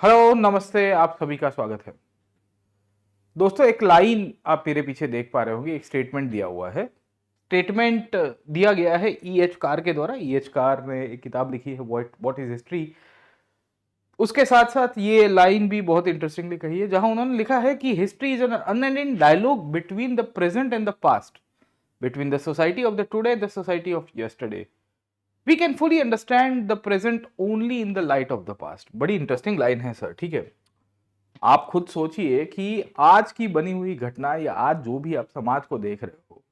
Hello नमस्ते, आप सभी का स्वागत है। दोस्तों, एक लाइन आप मेरे पीछे देख पा रहे होंगे, एक स्टेटमेंट दिया हुआ है। स्टेटमेंट दिया गया है ई.एच. कार के द्वारा। ई.एच. कार ने एक किताब लिखी है व्हाट इज हिस्ट्री। उसके साथ साथ ये लाइन भी बहुत इंटरेस्टिंगली कही है, जहां उन्होंने लिखा है कि history is an unending dialogue between the present and the past, between the society of the today and the society of yesterday. We can fully understand the present only in the light of the past. बड़ी interesting line है sir, ठीक है। आप खुद सोचिए कि आज की बनी हुई घटना या आज जो भी आप समाज को देख रहे हो,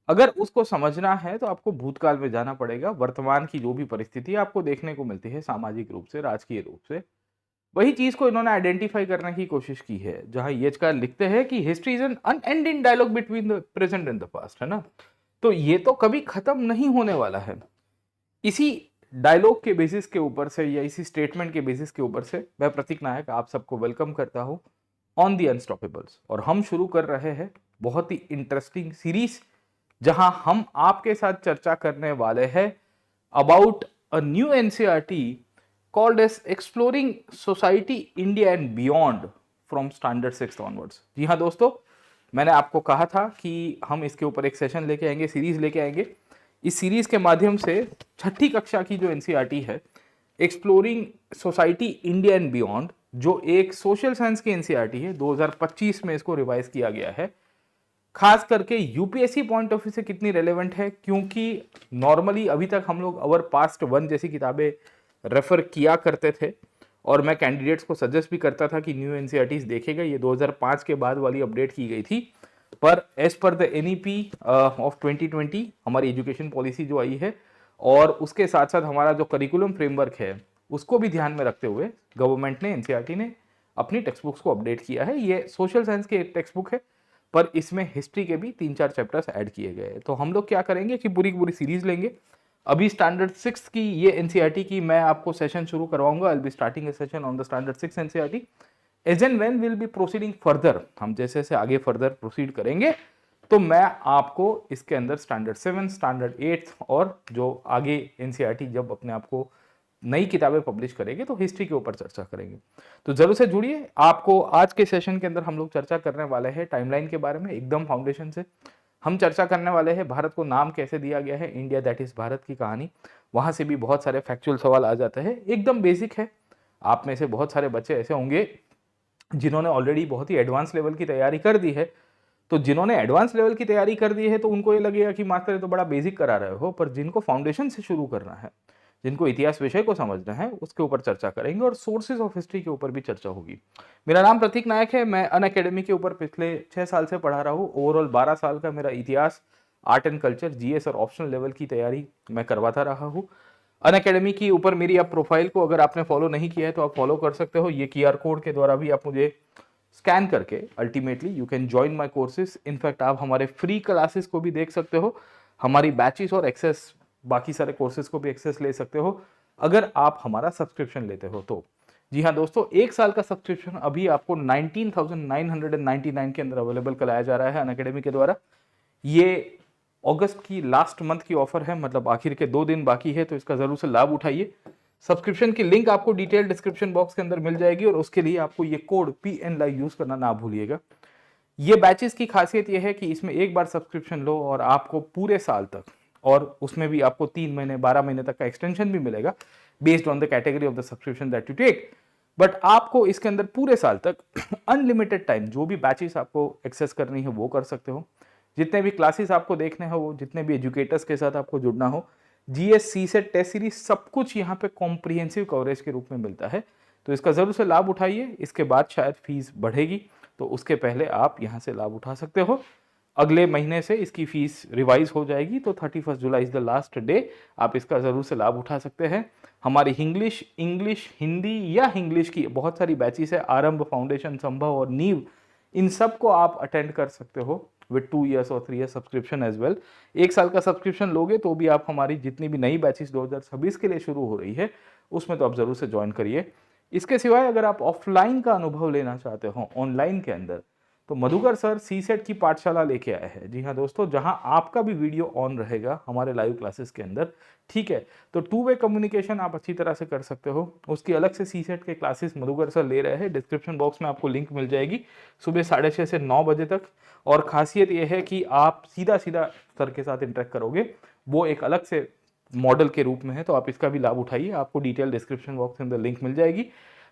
अगर उसको समझना है तो आपको भूतकाल में जाना पड़ेगा। वर्तमान की जो भी परिस्थिति आपको देखने को मिलती है सामाजिक रूप से, राजकीय रूप से, वही चीज को इन्होंने आइडेंटिफाई करने की कोशिश की है। जहां येचकार लिखते हैं कि history is an unending dialogue between the present and the past, है ना। तो ये तो कभी खत्म नहीं होने वाला है। इसी डायलॉग के बेसिस के ऊपर से या इसी स्टेटमेंट के बेसिस के ऊपर से मैं प्रतीक नायक आप सबको वेलकम करता हूं ऑन दी अनस्टॉपेबल्स। और हम शुरू कर रहे हैं बहुत ही इंटरेस्टिंग सीरीज, जहां हम आपके साथ चर्चा करने वाले हैं about a new NCERT called as exploring society India and beyond from standard 6 onwards. जी हाँ दोस्तों, मैंने आपको कहा था कि हम इसके ऊपर एक सेशन लेके आएंगे, सीरीज लेके आएंगे। इस सीरीज के माध्यम से छठी कक्षा की जो एनसीईआरटी है, exploring society India and beyond, जो एक सोशल साइंस की एनसीईआरटी है, 2025 में इसको रिवाइज किया गया है। खास करके यूपीएससी पॉइंट ऑफ व्यू से कितनी रेलेवेंट है, क्योंकि नॉर्मली अभी तक हम लोग अवर पास्ट वन जैसी किताबें रेफर किया करते थे, और मैं कैंडिडेट्स को सजेस्ट भी करता था कि न्यू एनसीईआरटीज देखेगा। ये 2005 के बाद वाली अपडेट की गई थी, पर as per the NEP of 2020 हमारी एजुकेशन पॉलिसी जो आई है, और उसके साथ साथ हमारा जो करिकुलम फ्रेमवर्क है, उसको भी ध्यान में रखते हुए गवर्नमेंट ने, एनसीईआरटी ने अपनी टेक्स्ट बुक्स को अपडेट किया है। ये सोशल साइंस की एक टेक्स्ट बुक है, पर इसमें हिस्ट्री के भी 3-4 चैप्टर्स ऐड किए गए हैं। तो हम लोग क्या करेंगे कि पूरी की पूरी सीरीज लेंगे। अभी स्टैंडर्ड 6 की ये एनसीईआरटी की मैं आपको सेशन शुरू करवाऊंगा। I will be starting a session on the standard 6 NCERT. As and when will be proceeding further, हम जैसे जैसे आगे फर्दर प्रोसीड करेंगे तो मैं आपको इसके अंदर स्टैंडर्ड 7, स्टैंडर्ड 8 और जो आगे एनसीईआरटी जब अपने आप को नई किताबें पब्लिश करेंगे तो हिस्ट्री के ऊपर चर्चा करेंगे। तो जरूर से जुड़िए। आपको आज के सेशन के अंदर हम लोग चर्चा करने वाले हैं टाइमलाइन के बारे में, एकदम फाउंडेशन से। हम चर्चा करने वाले हैं भारत को नाम कैसे दिया गया है, इंडिया दैट इज भारत की कहानी। वहां से भी बहुत सारे फैक्चुअल सवाल आ जाते हैं, एकदम बेसिक है। आप में से बहुत सारे बच्चे ऐसे होंगे जिन्होंने ऑलरेडी बहुत ही एडवांस लेवल की तैयारी कर दी है। तो जिन्होंने एडवांस लेवल की तैयारी कर दी है तो उनको ये लगेगा कि मास्टर ये तो बड़ा बेसिक करा रहे हो, पर जिनको फाउंडेशन से शुरू करना है, जिनको इतिहास विषय को समझना है, उसके ऊपर चर्चा करेंगे और सोर्सेज ऑफ हिस्ट्री के ऊपर भी चर्चा होगी। मेरा नाम प्रतीक नायक है। मैं अन अकेडमी के ऊपर पिछले 6 साल से पढ़ा रहा हूँ। ओवरऑल 12 साल का मेरा इतिहास, आर्ट एंड कल्चर, जीएस और ऑप्शनल लेवल की तैयारी मैं करवाता रहा हूँ। अन अकेडमी की ऊपर मेरी आप प्रोफाइल को अगर आपने फॉलो नहीं किया है तो आप फॉलो कर सकते हो। ये क्यूआर कोड के द्वारा भी आप मुझे स्कैन करके ultimately you can join my courses. In fact आप हमारे फ्री क्लासेस को भी देख सकते हो, हमारी बैचेस और एक्सेस, बाकी सारे कोर्सेज को भी एक्सेस ले सकते हो अगर आप हमारा सब्सक्रिप्शन लेते हो तो। जी हाँ दोस्तों, 1 साल का सब्सक्रिप्शन अभी आपको 19,999 के अंदर अवेलेबल कराया जा रहा है अन अकेडमी के द्वारा। ये अगस्त की लास्ट मंथ की ऑफर है, मतलब आखिर के 2 दिन बाकी है, तो इसका जरूर से लाभ उठाइए। सब्सक्रिप्शन की लिंक आपको डिटेल डिस्क्रिप्शन बॉक्स के अंदर मिल जाएगी, और उसके लिए आपको ये कोड PN लाइव यूज करना ना भूलिएगा। ये बैचेस की खासियत ये है कि इसमें एक बार सब्सक्रिप्शन लो और आपको पूरे साल तक, और उसमें भी आपको 3 महीने 12 महीने तक का एक्सटेंशन भी मिलेगा based on the category of the subscription that you take. But आपको इसके अंदर पूरे साल तक अनलिमिटेड टाइम जो भी बैचेस आपको एक्सेस करनी है वो कर सकते हो। जितने भी क्लासेस आपको देखने हो, जितने भी एजुकेटर्स के साथ आपको जुड़ना हो, जीएस सी सेट टेस्ट सीरीज, सब कुछ यहाँ पे कॉम्प्रिहेंसिव कवरेज के रूप में मिलता है। तो इसका जरूर से लाभ उठाइए। इसके बाद शायद फीस बढ़ेगी, तो उसके पहले आप यहाँ से लाभ उठा सकते हो। अगले महीने से इसकी फीस रिवाइज हो जाएगी, तो 31 जुलाई इज द लास्ट डे। आप इसका जरूर से लाभ उठा सकते हैं। हमारी इंग्लिश, हिंदी या इंग्लिश की बहुत सारी बैचेस है, आरंभ, फाउंडेशन, संभव और नींव। इन सब को आप अटेंड कर सकते हो विद 2 years और 3 years सब्सक्रिप्शन एज वेल। 1 साल का सब्सक्रिप्शन लोगे तो भी आप हमारी जितनी भी नई बैचेस 2026 के लिए शुरू हो रही है उसमें तो आप जरूर से ज्वाइन करिए। इसके सिवाय अगर आप ऑफलाइन का अनुभव लेना चाहते हो ऑनलाइन के अंदर, तो मधुकर सर सीसेट की पाठशाला लेके आए हैं। जी हाँ दोस्तों, जहां आपका भी वीडियो ऑन रहेगा हमारे लाइव क्लासेस के अंदर, ठीक है। तो 2 वे कम्युनिकेशन आप अच्छी तरह से कर सकते हो। उसकी अलग से सीसेट के क्लासेस मधुकर सर ले रहे हैं, डिस्क्रिप्शन बॉक्स में आपको लिंक मिल जाएगी, सुबह 6:30 से 9 बजे तक। और खासियत यह है कि आप सीधा सीधा सर के साथ इंटरेक्ट करोगे, वो एक अलग से मॉडल के रूप में है, तो आप इसका भी लाभ उठाइए। आपको डिटेल डिस्क्रिप्शन बॉक्स के अंदर लिंक मिल जाएगी।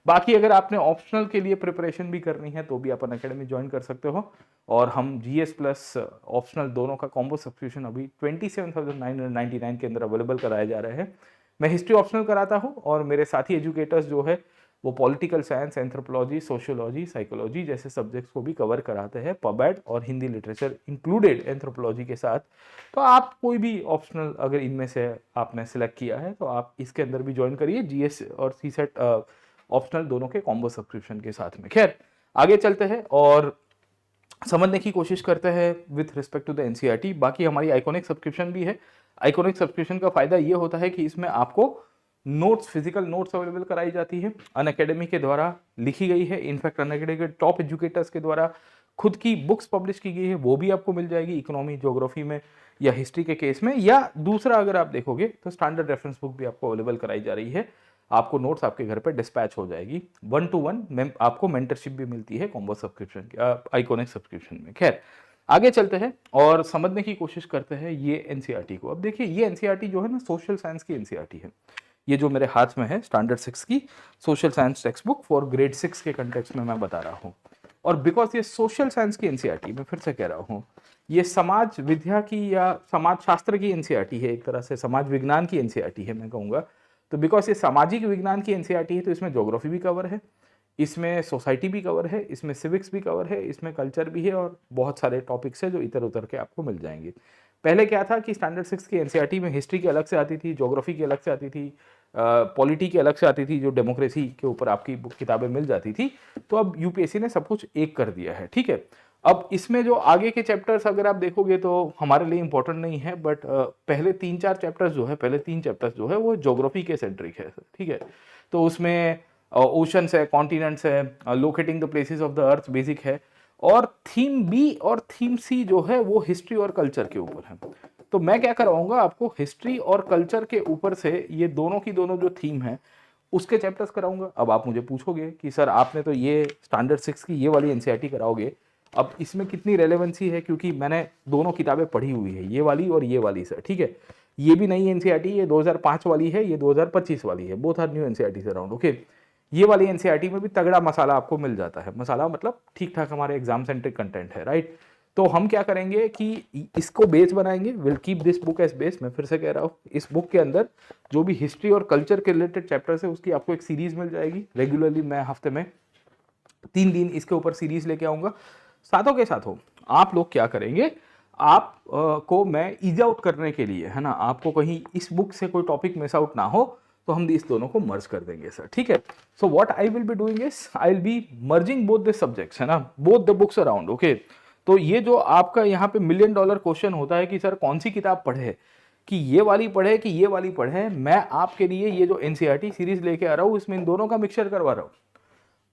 बाकी अगर आपने ऑप्शनल के लिए प्रिपरेशन भी करनी है तो भी आप अनअकैडमी ज्वाइन कर सकते हो। और हम जीएस प्लस ऑप्शनल दोनों का कॉम्बो सब्सक्रिप्शन अभी 27,999 के अंदर अवेलेबल कराए जा रहे हैं। मैं हिस्ट्री ऑप्शनल कराता हूँ और मेरे साथी एजुकेटर्स जो है वो political science, anthropology, sociology, psychology जैसे सब्जेक्ट्स को भी कवर कराते हैं, पबैड और हिंदी लिटरेचर इंक्लूडेड एंथ्रोपोलॉजी के साथ। तो आप कोई भी ऑप्शनल अगर इनमें से आपने सिलेक्ट किया है तो आप इसके अंदर भी ज्वाइन करिए, जीएस और सीसेट ऑप्शनल दोनों के कॉम्बो सब्सक्रिप्शन के साथ में। खैर आगे चलते हैं और समझने की कोशिश करते हैं with respect to the NCERT. बाकी हमारी आइकॉनिक सब्सक्रिप्शन भी है। आइकॉनिक सब्सक्रिप्शन का फायदा ये होता है कि इसमें आपको नोट्स, फिजिकल नोट्स अवेलेबल कराई जाती है, अनअकैडमी के द्वारा लिखी गई है। इनफैक्ट अनअकैडमी के टॉप एजुकेटर्स के द्वारा खुद की बुक्स पब्लिश की गई है, वो भी आपको मिल जाएगी इकोनॉमी, ज्योग्राफी में या हिस्ट्री के केस में। या दूसरा अगर आप देखोगे तो स्टैंडर्ड रेफरेंस बुक भी आपको अवेलेबल कराई जा रही है। आपको नोट्स आपके घर पे डिस्पैच हो जाएगी। 1-to-1 आपको मेंटरशिप भी मिलती है कॉम्बो सब्सक्रिप्शन, आइकॉनिक सब्सक्रिप्शन में। खैर आगे चलते हैं और समझने की कोशिश करते हैं ये एनसीईआरटी को। अब देखिए ये एनसीईआरटी जो है ना, सोशल साइंस की एनसीईआरटी है। ये जो मेरे हाथ में है स्टैंडर्ड 6 की social science text book for grade 6 के कंटेक्स्ट में मैं बता रहा हूँ। और बिकॉज ये सोशल साइंस की एनसीईआरटी, मैं फिर से कह रहा हूँ, ये समाज विद्या की या समाज शास्त्र की एनसीईआरटी है, एक तरह से समाज विज्ञान की एनसीईआरटी है मैं कहूँगा। तो बिकॉज ये सामाजिक विज्ञान की एनसीईआरटी है तो इसमें ज्योग्राफी भी कवर है, इसमें सोसाइटी भी कवर है, इसमें सिविक्स भी कवर है, इसमें कल्चर भी है और बहुत सारे टॉपिक्स है जो इधर उधर के आपको मिल जाएंगे। पहले क्या था कि स्टैंडर्ड 6 की एनसीईआरटी में हिस्ट्री की अलग से आती थी, ज्योग्राफी की अलग से आती थी, पॉलिटी की अलग से आती थी, जो डेमोक्रेसी के ऊपर आपकी किताबें मिल जाती थी। तो अब यूपीएससी ने सब कुछ एक कर दिया है, ठीक है। अब इसमें जो आगे के चैप्टर्स अगर आप देखोगे तो हमारे लिए इंपॉर्टेंट नहीं है, बट पहले 3-4 चैप्टर्स जो है, पहले 3 चैप्टर्स जो है वो ज्योग्राफी के सेंट्रिक है, ठीक है। तो उसमें ओशंस है, कॉन्टिनेंट्स है, locating the places of the earth basic है। और थीम बी और थीम सी जो है वो हिस्ट्री और कल्चर के ऊपर है। तो मैं क्या करवाऊंगा आपको, हिस्ट्री और कल्चर के ऊपर से ये दोनों की दोनों जो थीम है उसके चैप्टर्स कराऊंगा। अब आप मुझे पूछोगे कि सर आपने तो ये स्टैंडर्ड 6 की ये वाली एनसीईआरटी कराओगे, अब इसमें कितनी रेलेवेंसी है, क्योंकि मैंने दोनों किताबें पढ़ी हुई है, ये वाली और ये वाली सर, ठीक है। ये भी नई एनसीईआरटी, ये 2005 वाली है, ये 2025 वाली है, both are new NCERT around, okay. ये वाली एनसीईआरटी में भी तगड़ा मसाला आपको मिल जाता है, मसाला मतलब ठीक ठाक हमारे एग्जाम सेंट्रिक कंटेंट है, राइट। तो हम क्या करेंगे कि इसको बेस बनाएंगे, will keep this book as base. मैं फिर से कह रहा हूँ, इस बुक के अंदर जो भी हिस्ट्री और कल्चर के रिलेटेड चैप्टर्स है उसकी आपको एक सीरीज मिल जाएगी। रेगुलरली मैं हफ्ते में 3 दिन इसके ऊपर सीरीज लेके आऊंगा। साथों के साथों आप लोग क्या करेंगे, आप को मैं ईज आउट करने के लिए, है ना, आपको कहीं इस बुक से कोई टॉपिक मिस आउट ना हो, तो हम इस दोनों को मर्ज कर देंगे सर, ठीक है। So what I will be doing is I will B merging both the subjects, है ना, both the books around, okay. तो ये जो आपका यहाँ पे $1 मिलियन क्वेश्चन होता है कि सर कौन सी किताब पढ़े, कि ये वाली पढ़े कि ये वाली पढ़े, मैं आपके लिए ये जो एनसीईआरटी सीरीज लेके आ रहा हूँ इसमें इन दोनों का मिक्सचर करवा रहा हूँ।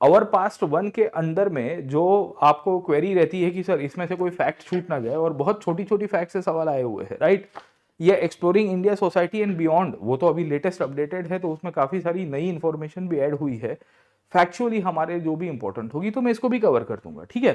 अवर पास्ट 1 के अंदर में जो आपको क्वेरी रहती है कि सर इसमें से कोई फैक्ट छूट ना जाए, और बहुत छोटी छोटी फैक्ट से सवाल आए हुए हैं, राइट। ये exploring India society and beyond, वो तो अभी लेटेस्ट अपडेटेड है, तो उसमें काफ़ी सारी नई इन्फॉर्मेशन भी ऐड हुई है फैक्चुअली हमारे जो भी इंपॉर्टेंट होगी, तो मैं इसको भी कवर कर दूंगा, ठीक है।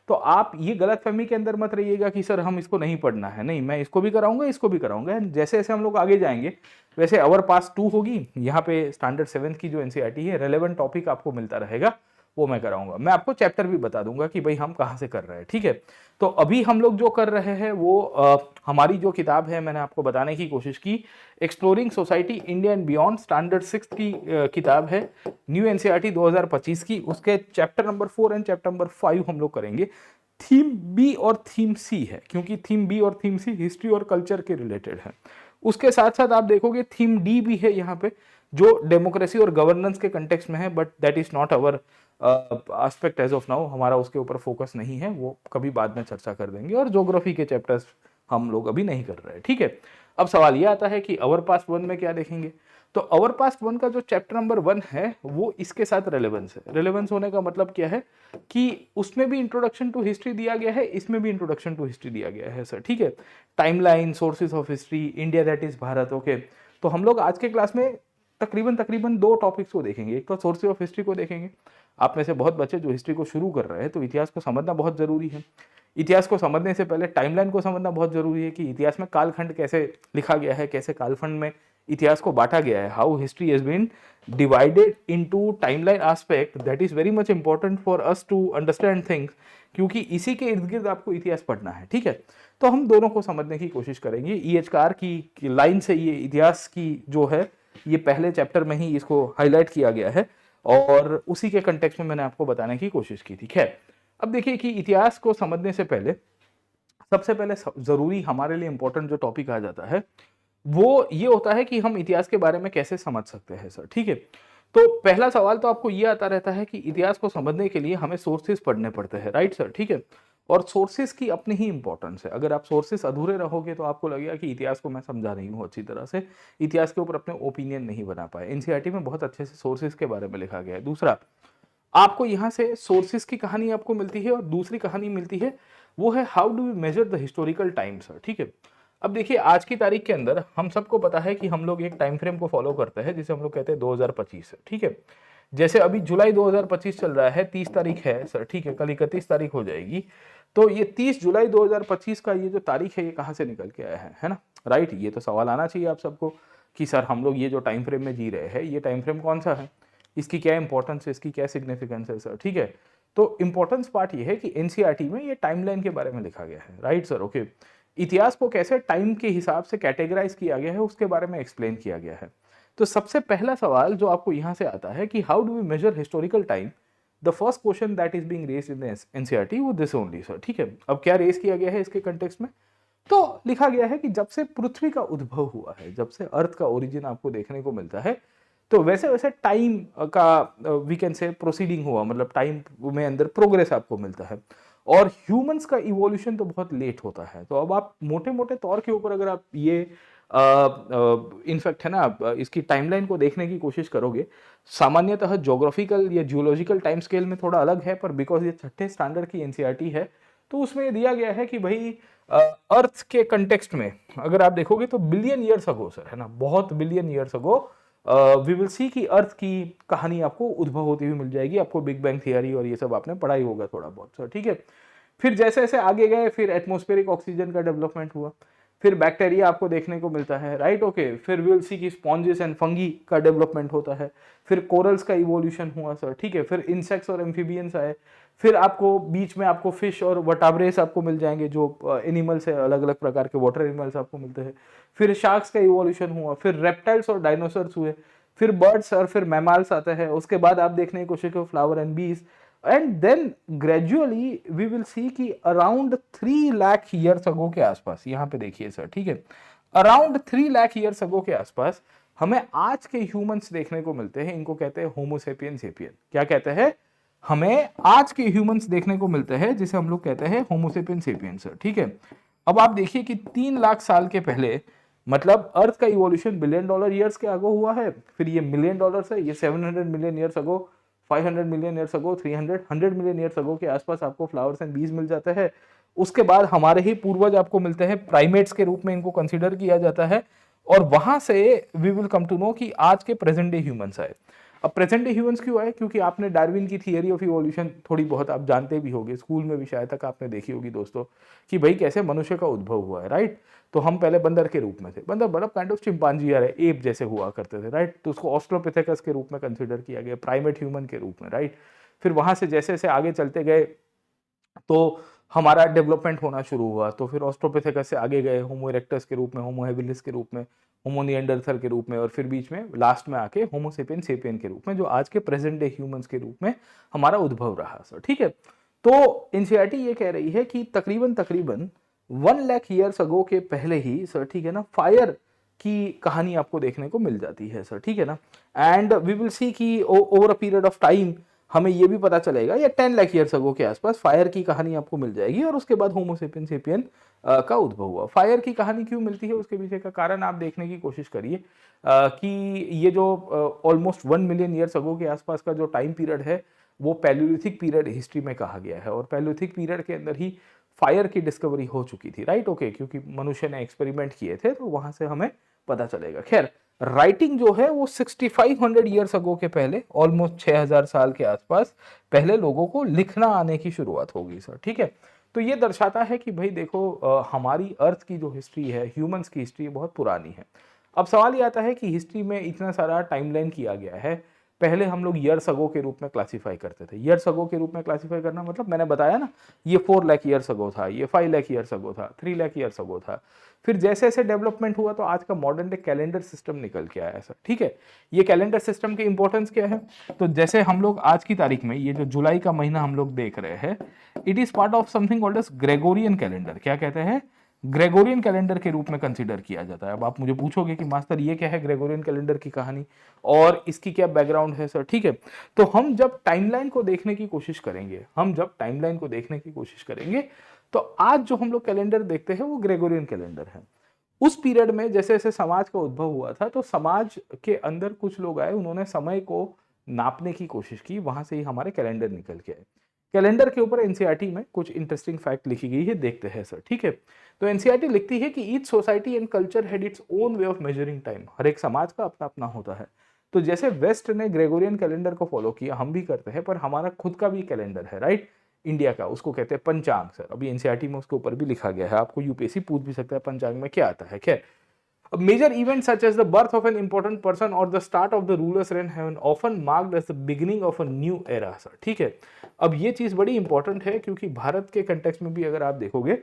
तो आप ये गलतफहमी के अंदर मत रहिएगा कि सर हम इसको नहीं पढ़ना है, नहीं, मैं इसको भी कराऊंगा, इसको भी कराऊंगा। जैसे जैसे हम लोग आगे जाएंगे वैसे अवर पास 2 होगी, यहाँ पे स्टैंडर्ड 7 की जो एनसीईआरटी है, रेलेवेंट टॉपिक आपको मिलता रहेगा, वो मैं कराऊंगा। मैं आपको चैप्टर भी बता दूंगा कि भाई हम कहाँ से कर रहे हैं, ठीक है। तो अभी हम लोग जो कर रहे हैं वो हमारी जो किताब है, मैंने आपको बताने की कोशिश की, exploring society India and beyond, standard 6 की किताब है, न्यू एनसीईआरटी 2025 की। उसके chapter number 4 and chapter number 5 हम लोग करेंगे। थीम बी और थीम सी है, क्योंकि थीम बी और थीम सी हिस्ट्री और कल्चर के रिलेटेड है। उसके साथ साथ आप देखोगे थीम डी भी है यहाँ पे, जो डेमोक्रेसी और गवर्नेंस के कंटेक्स्ट में है, but that is not our aspect as of now, हमारा उसके ऊपर फोकस नहीं है, वो कभी बाद में चर्चा कर देंगे। और ज्योग्राफी के चैप्टर्स हम लोग अभी नहीं कर रहे हैं, ठीक है। अब सवाल ये आता है कि अवर पास 1 में क्या देखेंगे। तो अवर पास्ट वन का जो चैप्टर नंबर 1 है वो इसके साथ रेलेवेंस है। रेलेवेंस होने का मतलब क्या है कि उसमें भी इंट्रोडक्शन टू हिस्ट्री दिया गया है, इसमें भी इंट्रोडक्शन टू हिस्ट्री दिया गया है सर, ठीक है। Timeline, sources of history, India that is Bharat, okay. तो हम लोग आज के क्लास में तकरीबन 2 टॉपिक्स को देखेंगे। एक तो सोर्सेज ऑफ हिस्ट्री को देखेंगे। आप में से बहुत बच्चे जो हिस्ट्री को शुरू कर रहे हैं, तो इतिहास को समझना बहुत जरूरी है। इतिहास को समझने से पहले टाइमलाइन को समझना बहुत जरूरी है कि इतिहास में कालखंड कैसे लिखा गया है, कैसे कालखंड में इतिहास को बांटा गया है, how history has been divided into timeline aspect. That is very much important for us to understand things, क्योंकि इसी के इर्द गिर्द आपको इतिहास पढ़ना है, ठीक है। तो हम दोनों को समझने की कोशिश करेंगे। ई.एच. कार की लाइन से ये इतिहास की जो है ये पहले चैप्टर में ही इसको हाईलाइट किया गया है और उसी के कंटेक्स्ट में मैंने आपको बताने की कोशिश की थी। खैर, अब देखिए कि इतिहास को समझने से पहले सबसे पहले जरूरी हमारे लिए इंपॉर्टेंट जो टॉपिक आ जाता है वो ये होता है कि हम इतिहास के बारे में कैसे समझ सकते हैं सर, ठीक है। तो पहला सवाल तो आपको ये आता रहता है कि इतिहास को समझने के लिए हमें सोर्सेज पढ़ने पड़ते हैं, राइट सर, ठीक है। और सोर्सेज की अपनी ही इंपॉर्टेंस है। अगर आप सोर्सेज अधूरे रहोगे तो आपको लगेगा कि इतिहास को मैं समझा नहीं हूँ अच्छी तरह से, इतिहास के ऊपर अपने ओपिनियन नहीं बना पाए। एनसीईआरटी में बहुत अच्छे से सोर्सेज के बारे में लिखा गया है। दूसरा, आपको यहाँ से सोर्सेज की कहानी आपको मिलती है और दूसरी कहानी मिलती है वो है how do we measure the historical time sir, ठीक है। अब देखिए आज की तारीख के अंदर हम सबको पता है कि हम लोग एक टाइम फ्रेम को फॉलो करते हैं जिसे हम लोग कहते हैं 2025, ठीक है। जैसे अभी जुलाई 2025 चल रहा है, 30 तारीख है सर, ठीक है, कल 31 तारीख हो जाएगी। तो ये 30 जुलाई 2025 का ये जो तारीख है ये कहाँ से निकल के आया है ना, राइट। ये तो सवाल आना चाहिए आप सबको कि सर हम लोग ये जो टाइम फ्रेम में जी रहे हैं ये टाइम फ्रेम कौन सा है, इसकी क्या इंपॉर्टेंस है, इसकी क्या सिग्निफिकेंस है सर, ठीक है। तो इंपॉर्टेंस पार्ट ये है कि एनसीईआरटी में ये टाइमलाइन के बारे में लिखा गया है, राइट सर, ओके। इतिहास को कैसे टाइम के हिसाब से कैटेगराइज किया गया है उसके बारे में एक्सप्लेन किया गया है। तो सबसे पहला सवाल जो आपको यहाँ से आता है कि how do we measure historical time, the first question that is being raised in the NCERT वो दिस ओनली सर, ठीक है। अब क्या रेज किया गया है इसके कंटेक्स्ट में, तो लिखा गया है कि जब से पृथ्वी का उद्भव हुआ है, जब से अर्थ का ओरिजिन आपको देखने को मिलता है, तो वैसे वैसे टाइम का वी कैन से प्रोसीडिंग हुआ, मतलब टाइम में अंदर प्रोग्रेस आपको मिलता है। और ह्यूमंस का इवोल्यूशन तो बहुत लेट होता है। तो अब आप मोटे मोटे तौर के ऊपर अगर आप ये इनफैक्ट है ना इसकी टाइमलाइन को देखने की कोशिश करोगे, सामान्यतः ज्योग्राफिकल या जियोलॉजिकल टाइम स्केल में थोड़ा अलग है, पर बिकॉज ये 6ठे स्टैंडर्ड की एनसीईआरटी है तो उसमें ये दिया गया है कि भाई अर्थ के कंटेक्स्ट में अगर आप देखोगे तो बिलियन ईयर्स अगो सर, है ना, बहुत billion years ago we will see कि अर्थ की कहानी आपको उद्भव होती हुई मिल जाएगी। आपको बिग बैंग थियरी और ये सब आपने पढ़ा ही होगा थोड़ा बहुत सर, ठीक है। फिर जैसे जैसे आगे गए फिर एटमॉस्फेरिक ऑक्सीजन का डेवलपमेंट हुआ, फिर बैक्टीरिया आपको देखने को मिलता है, राइट, ओके। फिर विल सी की स्पॉन्जेस एंड फंगी का डेवलपमेंट होता है, फिर कोरल्स का इवोल्यूशन हुआ सर, ठीक है। फिर इंसेक्ट्स और एम्फीबियंस आए, फिर आपको बीच में आपको फिश और वर्टाब्रेस आपको मिल जाएंगे जो एनिमल्स है, अलग अलग प्रकार के वाटर एनिमल्स आपको मिलते हैं। फिर शार्क्स का इवोल्यूशन हुआ, फिर रेप्टाइल्स और डायनासोर्स हुए, फिर बर्ड्स और फिर मैमल्स आता है। उसके बाद आप देखने की कोशिश करो फ्लावर एंड बीज, and then gradually we will see कि अराउंड 3 लाख ईयर्स अगो के आसपास, यहाँ पे देखिए सर, ठीक है, अराउंड 3 लाख ईयर्स अगो के आसपास हमें आज के ह्यूमंस देखने को मिलते हैं। इनको कहते हैं होमो सेपियन सेपियन। क्या कहते हैं, हमें आज के ह्यूमंस देखने को मिलते हैं जिसे हम लोग कहते हैं होमो सेपियन सेपियन सर, ठीक है। अब आप देखिए कि 3 लाख साल के पहले मतलब अर्थ का इवोल्यूशन बिलियन डॉलर ईयर्स के अगो हुआ है, फिर ये मिलियन डॉलर से ये 700 million years ago, 500 million years ago, 300 million years ago के आसपास आपको फ्लावर्स एंड बीज मिल जाते हैं। उसके बाद हमारे ही पूर्वज आपको मिलते हैं, प्राइमेट्स के रूप में इनको कंसीडर किया जाता है, और वहां से we will come to know कि आज के प्रेजेंट डे ह्यूमंस आए। अब प्रेजेंट डे ह्यूमंस क्यों आए, क्योंकि आपने डार्विन की थियरी ऑफ इवोल्यूशन थोड़ी बहुत आप जानते भी होंगे, स्कूल में भी शायद तक आपने देखी होगी दोस्तों, कि भाई कैसे मनुष्य का उद्भव हुआ है, राइट। तो हम पहले बंदर के रूप में थे, बंदर मतलब काइंड ऑफ चिंपांजी या एप जैसे हुआ करते थे, राइट। तो उसको ऑस्ट्रोपिथेकस के रूप में कंसिडर किया गया, प्राइमेट ह्यूमन के रूप में, राइट। फिर वहां से जैसे जैसे आगे चलते गए तो हमारा डेवलपमेंट होना शुरू हुआ, तो फिर ऑस्ट्रोपिथेकस से आगे गए होमो इरेक्टस के रूप में, होमो हैबिलिस के रूप में, होमो निएंडरथल के रूप में, और फिर बीच में लास्ट में आके होमो सेपियन सेपियन के रूप में, जो आज के प्रेजेंट डे ह्यूमंस के रूप में हमारा उद्भव रहा सर, ठीक है। तो एनसीईआरटी ये कह रही है कि तकरीबन 1 लाख ईयर्स अगो के पहले ही सर, ठीक है ना, फायर की कहानी आपको देखने को मिल जाती है सर, ठीक है ना। एंड वी विल सी कि over a period of time हमें ये भी पता चलेगा, या 10 लाख ईयर्स अगो के आसपास फायर की कहानी आपको मिल जाएगी, और उसके बाद होमो सेपियन सेपियन का उद्भव हुआ। फायर की कहानी क्यों मिलती है, उसके पीछे का कारण आप देखने की कोशिश करिए कि ये जो ऑलमोस्ट 1 मिलियन ईयर्स अगो के आसपास का जो टाइम पीरियड है वो पैलियोलिथिक पीरियड हिस्ट्री में कहा गया है, और पैलियोलिथिक पीरियड के अंदर ही फायर की डिस्कवरी हो चुकी थी, राइट। ओके, क्योंकि मनुष्य ने एक्सपेरिमेंट किए थे, तो वहां से हमें पता चलेगा। खैर, राइटिंग जो है वो 6500 ईयर्स अगो के पहले, ऑलमोस्ट 6000 साल के आसपास पहले लोगों को लिखना आने की शुरुआत होगी सर, ठीक है। तो ये दर्शाता है कि भाई देखो, हमारी अर्थ की जो हिस्ट्री है, ह्यूमंस की हिस्ट्री बहुत पुरानी है। अब सवाल ये आता है कि हिस्ट्री में इतना सारा टाइमलाइन किया गया है, पहले हम लोग ईयर्स अगो के रूप में क्लासिफाई करते थे। ईयर्स अगो के रूप में क्लासिफाई करना मतलब मैंने बताया ना, ये 4 लाख ईयर्स अगो था, ये 5 लाख ईयर्स अगो था, 3 लाख ईयर्स अगो था। फिर जैसे जैसे डेवलपमेंट हुआ तो आज का मॉडर्न डे कैलेंडर सिस्टम निकल के आया सर, ठीक है। ये कैलेंडर सिस्टम की इंपॉर्टेंस क्या है, तो जैसे हम लोग आज की तारीख में ये जो जुलाई का महीना हम लोग देख रहे हैं, it is part of something called as Gregorian calendar. क्या कहते हैं, ग्रेगोरियन कैलेंडर के रूप में कंसीडर किया जाता है। अब आप मुझे पूछोगे कि मास्टर ये क्या है ग्रेगोरियन कैलेंडर की कहानी, और इसकी क्या बैकग्राउंड है सर, ठीक है। तो हम जब टाइमलाइन को देखने की कोशिश करेंगे, तो आज जो हम लोग कैलेंडर देखते हैं वो ग्रेगोरियन कैलेंडर है। उस पीरियड में जैसे जैसे समाज का उद्भव हुआ था, तो समाज के अंदर कुछ लोग आए, उन्होंने समय को नापने की कोशिश की, वहां से ही हमारे कैलेंडर निकल के आए। कैलेंडर के ऊपर एनसीईआरटी में कुछ इंटरेस्टिंग फैक्ट लिखी गई है, देखते हैं सर, ठीक है। तो एनसीईआरटी लिखती है कि each society and culture had its own way of measuring time. हर एक समाज का अपना अपना होता है। तो जैसे वेस्ट ने ग्रेगोरियन कैलेंडर को फॉलो किया, हम भी करते हैं, पर हमारा खुद का भी कैलेंडर है, राइट, इंडिया का, उसको कहते हैं पंचांग सर। अभी एनसीईआरटी में उसके ऊपर भी लिखा गया है, आपको यूपीएससी पूछ भी सकता है पंचांग में क्या आता है। खैर, major events such as the birth of an important person or the start of the ruler's reign have often marked as the beginning of a new era sir, ठीक है। अब ये चीज बड़ी इंपॉर्टेंट है, क्योंकि भारत के कंटेक्स्ट में भी अगर आप देखोगे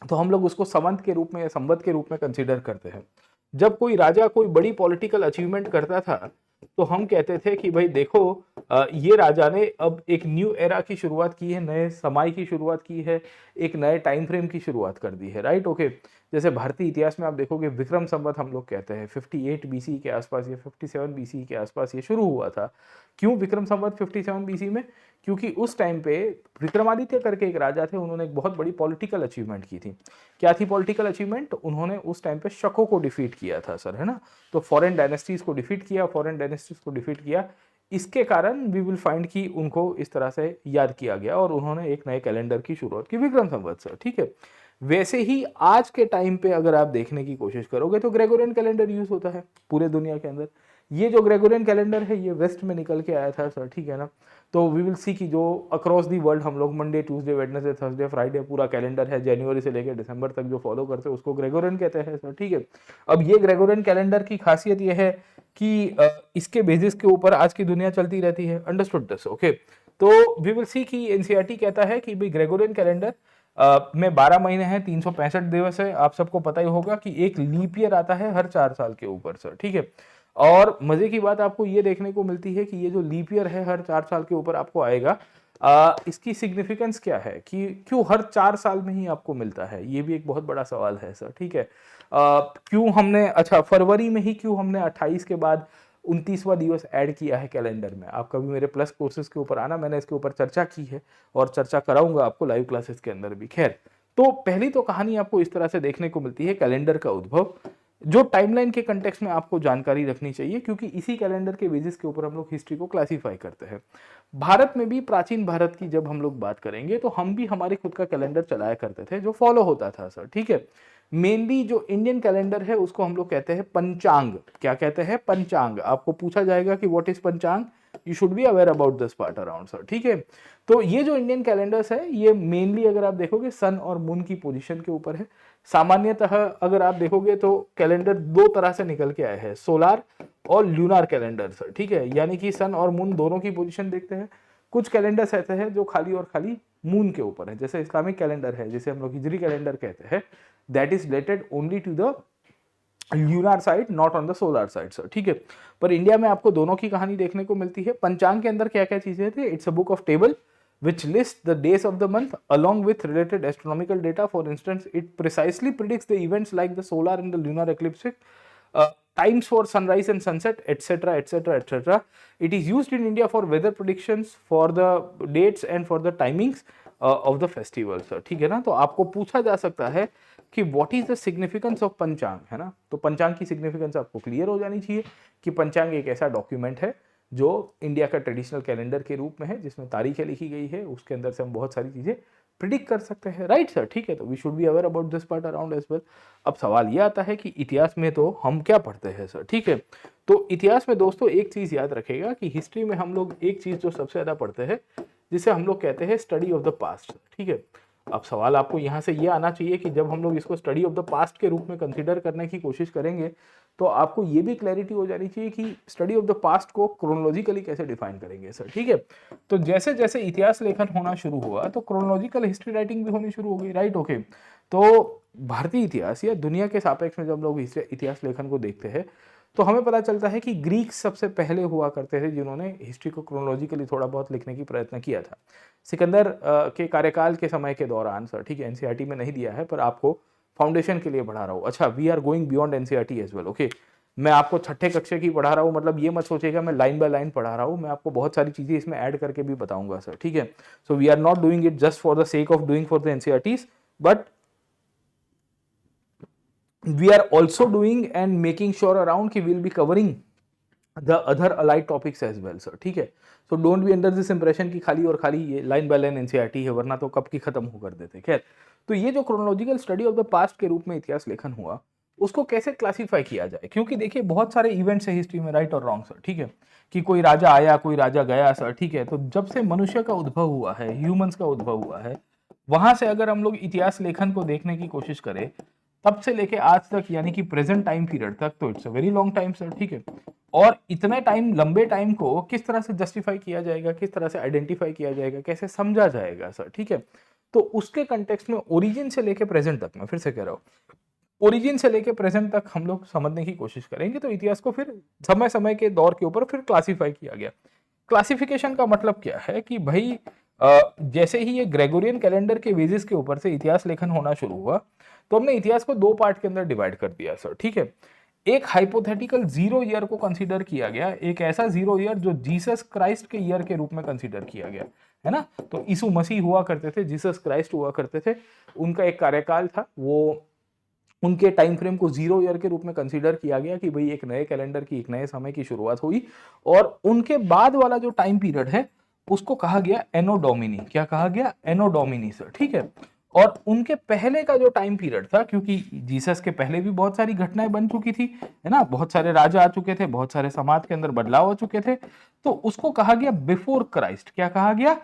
तो हम लोग उसको संवत के रूप में या संवत के रूप में कंसीडर करते हैं। जब कोई राजा कोई बड़ी पॉलिटिकल अचीवमेंट करता था, तो हम कहते थे कि भाई देखो, ये राजा ने अब एक न्यू एरा की शुरुआत की है, नए समय की शुरुआत की है, एक नए टाइम फ्रेम की शुरुआत कर दी है, राइट। ओके, जैसे भारतीय इतिहास में आप देखोगे विक्रम संवत हम लोग कहते हैं 58 बीसी के आसपास या 57 बीसी के आसपास ये शुरू हुआ था। क्यों विक्रम संवत 57 बीसी में, क्योंकि उस टाइम पे विक्रमादित्य करके एक राजा थे, उन्होंने एक बहुत बड़ी पॉलिटिकल अचीवमेंट की थी। क्या थी पॉलिटिकल अचीवमेंट, उन्होंने उस टाइम पे शकों को डिफीट किया था सर, है ना। तो फॉरेन डायनेस्टीज को डिफीट किया, इसके कारण वी विल फाइंड कि उनको इस तरह से याद किया गया, और उन्होंने एक नए कैलेंडर की शुरुआत की, विक्रम संवत सर, ठीक है। वैसे ही आज के टाइम पे अगर आप देखने की कोशिश करोगे तो ग्रेगोरियन कैलेंडर यूज होता है पूरे दुनिया के अंदर। ये जो ग्रेगोरियन कैलेंडर है ये वेस्ट में निकल के आया था सर, ठीक है ना। तो वी विल सी कि जो अक्रॉस दी वर्ल्ड हम लोग Monday, Tuesday, Wednesday, Thursday, Friday पूरा कैलेंडर है, जनवरी से लेकर दिसंबर तक जो फॉलो करते हैं उसको ग्रेगोरियन कहते हैं सर, ठीक है। अब ये ग्रेगोरियन कैलेंडर की खासियत ये है कि इसके बेसिस के ऊपर आज की दुनिया चलती रहती है, अंडरस्टूड दिस, ओके। तो वी विल सी कि एनसीईआरटी कहता है कि भाई ग्रेगोरियन कैलेंडर में 12 महीने हैं, 365 दिवस है। आप सबको पता ही होगा कि एक लीप ईयर आता है हर 4 साल के ऊपर सर, ठीक है। और मजे की बात आपको ये देखने को मिलती है कि ये जो लीप ईयर है हर 4 साल के ऊपर आपको आएगा, इसकी सिग्निफिकेंस क्या है, कि क्यों हर 4 साल में ही आपको मिलता है, ये भी एक बहुत बड़ा सवाल है सर, ठीक है। क्यों हमने, अच्छा फरवरी में ही क्यों हमने 28 के बाद 29वां दिवस ऐड किया है कैलेंडर में। आप कभी मेरे प्लस कोर्सेज के ऊपर आना, मैंने इसके ऊपर चर्चा की है और चर्चा कराऊंगा आपको लाइव क्लासेस के अंदर भी। खैर, तो पहली तो कहानी आपको इस तरह से देखने को मिलती है कैलेंडर का उद्भव, जो टाइमलाइन के कंटेक्स्ट में आपको जानकारी रखनी चाहिए, क्योंकि इसी कैलेंडर के बेसिस के ऊपर हम लोग हिस्ट्री को क्लासिफाई करते हैं। भारत में भी, प्राचीन भारत की जब हम लोग बात करेंगे तो हम भी हमारे खुद का कैलेंडर चलाया करते थे जो फॉलो होता था सर, ठीक है। मेनली जो इंडियन कैलेंडर है उसको हम लोग कहते हैं पंचांग। क्या कहते हैं, पंचांग। आपको पूछा जाएगा कि व्हाट इज पंचांग, you should be aware about this part around sir, ठीक है। तो ये जो इंडियन कैलेंडर्स है ये मेनली अगर आप देखोगे सन और मून की पोजीशन के ऊपर है। सामान्यतः अगर आप देखोगे तो कैलेंडर दो तरह से निकल के आए हैं, सोलार और ल्यूनार कैलेंडर सर, ठीक है। यानी कि सन और मून दोनों की पोजीशन देखते हैं। कुछ कैलेंडर्स ऐसे हैं जो खाली और खाली मून के ऊपर है, जैसे इस्लामिक कैलेंडर है, जिसे हम लोग हिजरी कैलेंडर कहते हैं, that is related only to the lunar side, not on the solar side sir, ठीक है। पर इंडिया में आपको दोनों की कहानी देखने को मिलती है। पंचांग के अंदर क्या क्या चीजें थी, it's a book of table which lists the days of the month along with related astronomical data. For instance, it precisely predicts the events like the solar and the lunar eclipse times for sunrise and sunset, etc., etc., etc. It is used in India for weather predictions, for the dates and for the timings of the festivals. ठीक है ना, तो आपको पूछा जा सकता है कि what is the significance of पंचांग, है ना, तो पंचांग की सिग्निफिकेंस आपको क्लियर हो जानी चाहिए कि पंचांग एक ऐसा डॉक्यूमेंट है जो इंडिया का ट्रेडिशनल कैलेंडर के रूप में है, जिसमें तारीखें लिखी गई है, उसके अंदर से हम बहुत सारी चीजें प्रिडिक्ट कर सकते हैं, राइट सर, ठीक है, तो we should be aware about this part around as well. अब सवाल ये आता है कि इतिहास में तो हम क्या पढ़ते हैं सर, ठीक है, तो इतिहास में दोस्तों एक चीज याद रखेगा कि हिस्ट्री में हम लोग एक चीज जो सबसे ज्यादा पढ़ते हैं जिसे हम लोग कहते हैं स्टडी ऑफ द पास्ट, ठीक है। अब सवाल आपको यहाँ से ये आना चाहिए कि जब हम लोग इसको स्टडी ऑफ द पास्ट के रूप में कंसीडर करने की कोशिश करेंगे तो आपको ये भी क्लैरिटी हो जानी चाहिए कि स्टडी ऑफ द पास्ट को क्रोनोलॉजिकली कैसे डिफाइन करेंगे सर, ठीक है। तो जैसे जैसे इतिहास लेखन होना शुरू हुआ तो क्रोनोलॉजिकल हिस्ट्री राइटिंग भी होनी शुरू हो गई, राइट, ओके। तो भारतीय इतिहास या दुनिया के सापेक्ष में जब लोग इतिहास लेखन को देखते हैं तो हमें पता चलता है कि ग्रीक सबसे पहले हुआ करते थे जिन्होंने हिस्ट्री को क्रोनोलॉजिकली थोड़ा बहुत लिखने की प्रयत्न किया था। सिकंदर के कार्यकाल के समय के दौरान सर, ठीक है, एनसीईआरटी में नहीं दिया है पर आपको फाउंडेशन के लिए पढ़ा रहा हूँ। अच्छा, we are going beyond NCERT as well, okay. मैं आपको छठे कक्षा की पढ़ा रहा हूँ, मतलब ये मत सोचेगा मैं लाइन बाय लाइन पढ़ा रहा हूँ, मैं आपको बहुत सारी चीजें इसमें ऐड करके भी बताऊंगा सर, ठीक है। So we are not doing it just for the sake of doing for the NCERTs, but we are also doing and making sure around कि we'll be covering the other allied topics as well, sir, ठीक है। So don't be under this impression कि खाली और खाली ये line by line NCERT है, वरना तो कब की खत्म हो कर देते। खैर, तो ये जो chronological study of the past के रूप में इतिहास लेखन हुआ उसको कैसे क्लासीफाई किया जाए, क्योंकि देखिए बहुत सारे इवेंट्स है हिस्ट्री में, राइट और रॉन्ग सर, ठीक है, कि कोई राजा आया कोई राजा गया सर, ठीक है। तो जब से मनुष्य का उद्भव हुआ है, ह्यूमंस का उद्भव हुआ है, वहां से अगर हम लोग इतिहास लेखन को देखने की कोशिश करें तब से लेके आज तक यानी कि प्रेजेंट टाइम पीरियड तक, तो it's a very long time sir, ठीक है। और इतने टाइम, लंबे टाइम को किस तरह से जस्टिफाई किया जाएगा, किस तरह से आइडेंटिफाई किया जाएगा, कैसे समझा जाएगा सर, ठीक है। तो उसके कंटेक्स्ट में ओरिजिन से लेके प्रेजेंट तक, मैं फिर से कह रहा हूँ, ओरिजिन से लेके प्रेजेंट तक हम लोग समझने की कोशिश करेंगे। तो इतिहास को फिर समय समय के दौर के ऊपर फिर क्लासीफाई किया गया। क्लासिफिकेशन का मतलब क्या है कि भाई जैसे ही ये ग्रेगोरियन कैलेंडर के बेसिस के ऊपर से इतिहास लेखन होना शुरू हुआ तो हमने इतिहास को दो पार्ट के अंदर डिवाइड कर दिया सर, ठीक है। एक हाइपोथेटिकल जीरो ईयर को कंसीडर किया गया, एक ऐसा जीरो ईयर जो जीसस क्राइस्ट के ईयर के रूप में कंसीडर किया गया, है ना। तो यीशु मसीह हुआ करते थे, जीसस क्राइस्ट हुआ करते थे, उनका एक कार्यकाल था, वो उनके टाइम फ्रेम को जीरो ईयर के रूप में कंसीडर किया गया कि भाई एक नए कैलेंडर की, एक नए समय की शुरुआत हुई। और उनके बाद वाला जो टाइम पीरियड है उसको कहा गया एनो डोमिनी। क्या कहा गया? एनो डोमिनी सर, ठीक है। और उनके पहले का जो टाइम पीरियड था, क्योंकि जीसस के पहले भी बहुत सारी घटनाएं बन चुकी थी, है ना, बहुत सारे राजा आ चुके थे, बहुत सारे समाज के अंदर बदलाव हो चुके थे, तो उसको कहा गया बिफोर क्राइस्ट। क्या कहा गया?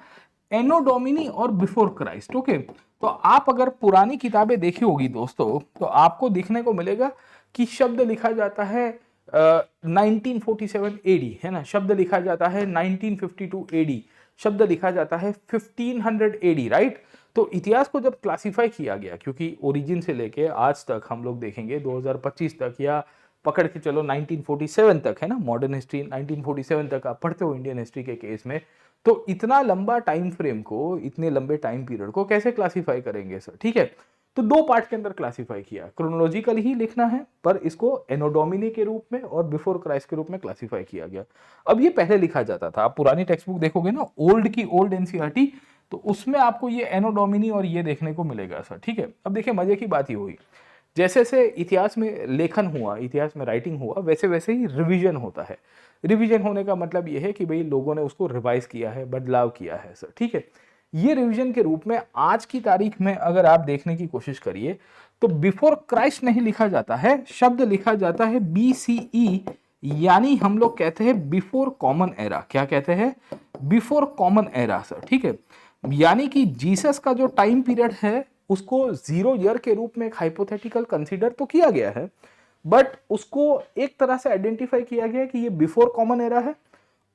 एनो डोमिनी और बिफोर क्राइस्ट, ओके। तो आप अगर पुरानी किताबें देखी होगी दोस्तों तो आपको देखने को मिलेगा कि शब्द लिखा जाता है 1947 एडी, है ना, शब्द लिखा जाता है 1952 एडी, शब्द लिखा जाता है 1500 एडी, राइट। तो इतिहास को जब क्लासिफाई किया गया, क्योंकि ओरिजिन से लेके आज तक हम लोग देखेंगे 2025 तक, या पकड़ के चलो 1947 तक, है ना, मॉडर्न हिस्ट्री 1947 तक आप पढ़ते हो इंडियन हिस्ट्री के केस में, तो इतना लंबा टाइम फ्रेम को, इतने लंबे टाइम पीरियड को कैसे क्लासिफाई करेंगे सर, ठीक है। तो दो पार्ट के अंदर क्लासिफाई किया, क्रोनोलॉजिकल ही लिखना है पर इसको एनो डोमिनी के रूप में और बिफोर क्राइस्ट के रूप में क्लासिफाई किया गया। अब ये पहले लिखा जाता था, आप पुरानी टेक्स्ट बुक देखोगे ना, ओल्ड की ओल्ड एनसीईआरटी, तो उसमें आपको ये एनो डोमिनी और ये देखने को मिलेगा सर, ठीक है। अब देखिए मजे की बात ही हुई, जैसे जैसे इतिहास में लेखन हुआ, इतिहास में राइटिंग हुआ, वैसे वैसे ही रिवीजन होता है। रिवीजन होने का मतलब यह है कि भाई लोगों ने उसको रिवाइज किया है, बदलाव किया है सर, ठीक है। ये रिवीजन के रूप में आज की तारीख में अगर आप देखने की कोशिश करिए तो बिफोर क्राइस्ट नहीं लिखा जाता है, शब्द लिखा जाता है बीसीई, यानी हम लोग कहते हैं बिफोर कॉमन एरा। क्या कहते हैं? बिफोर कॉमन एरा सर, ठीक है। यानी कि जीसस का जो टाइम पीरियड है उसको जीरो ईयर के रूप में एक हाइपोथेटिकल कंसीडर तो किया गया है, बट उसको एक तरह से आइडेंटिफाई किया गया कि ये बिफोर कॉमन एरा है,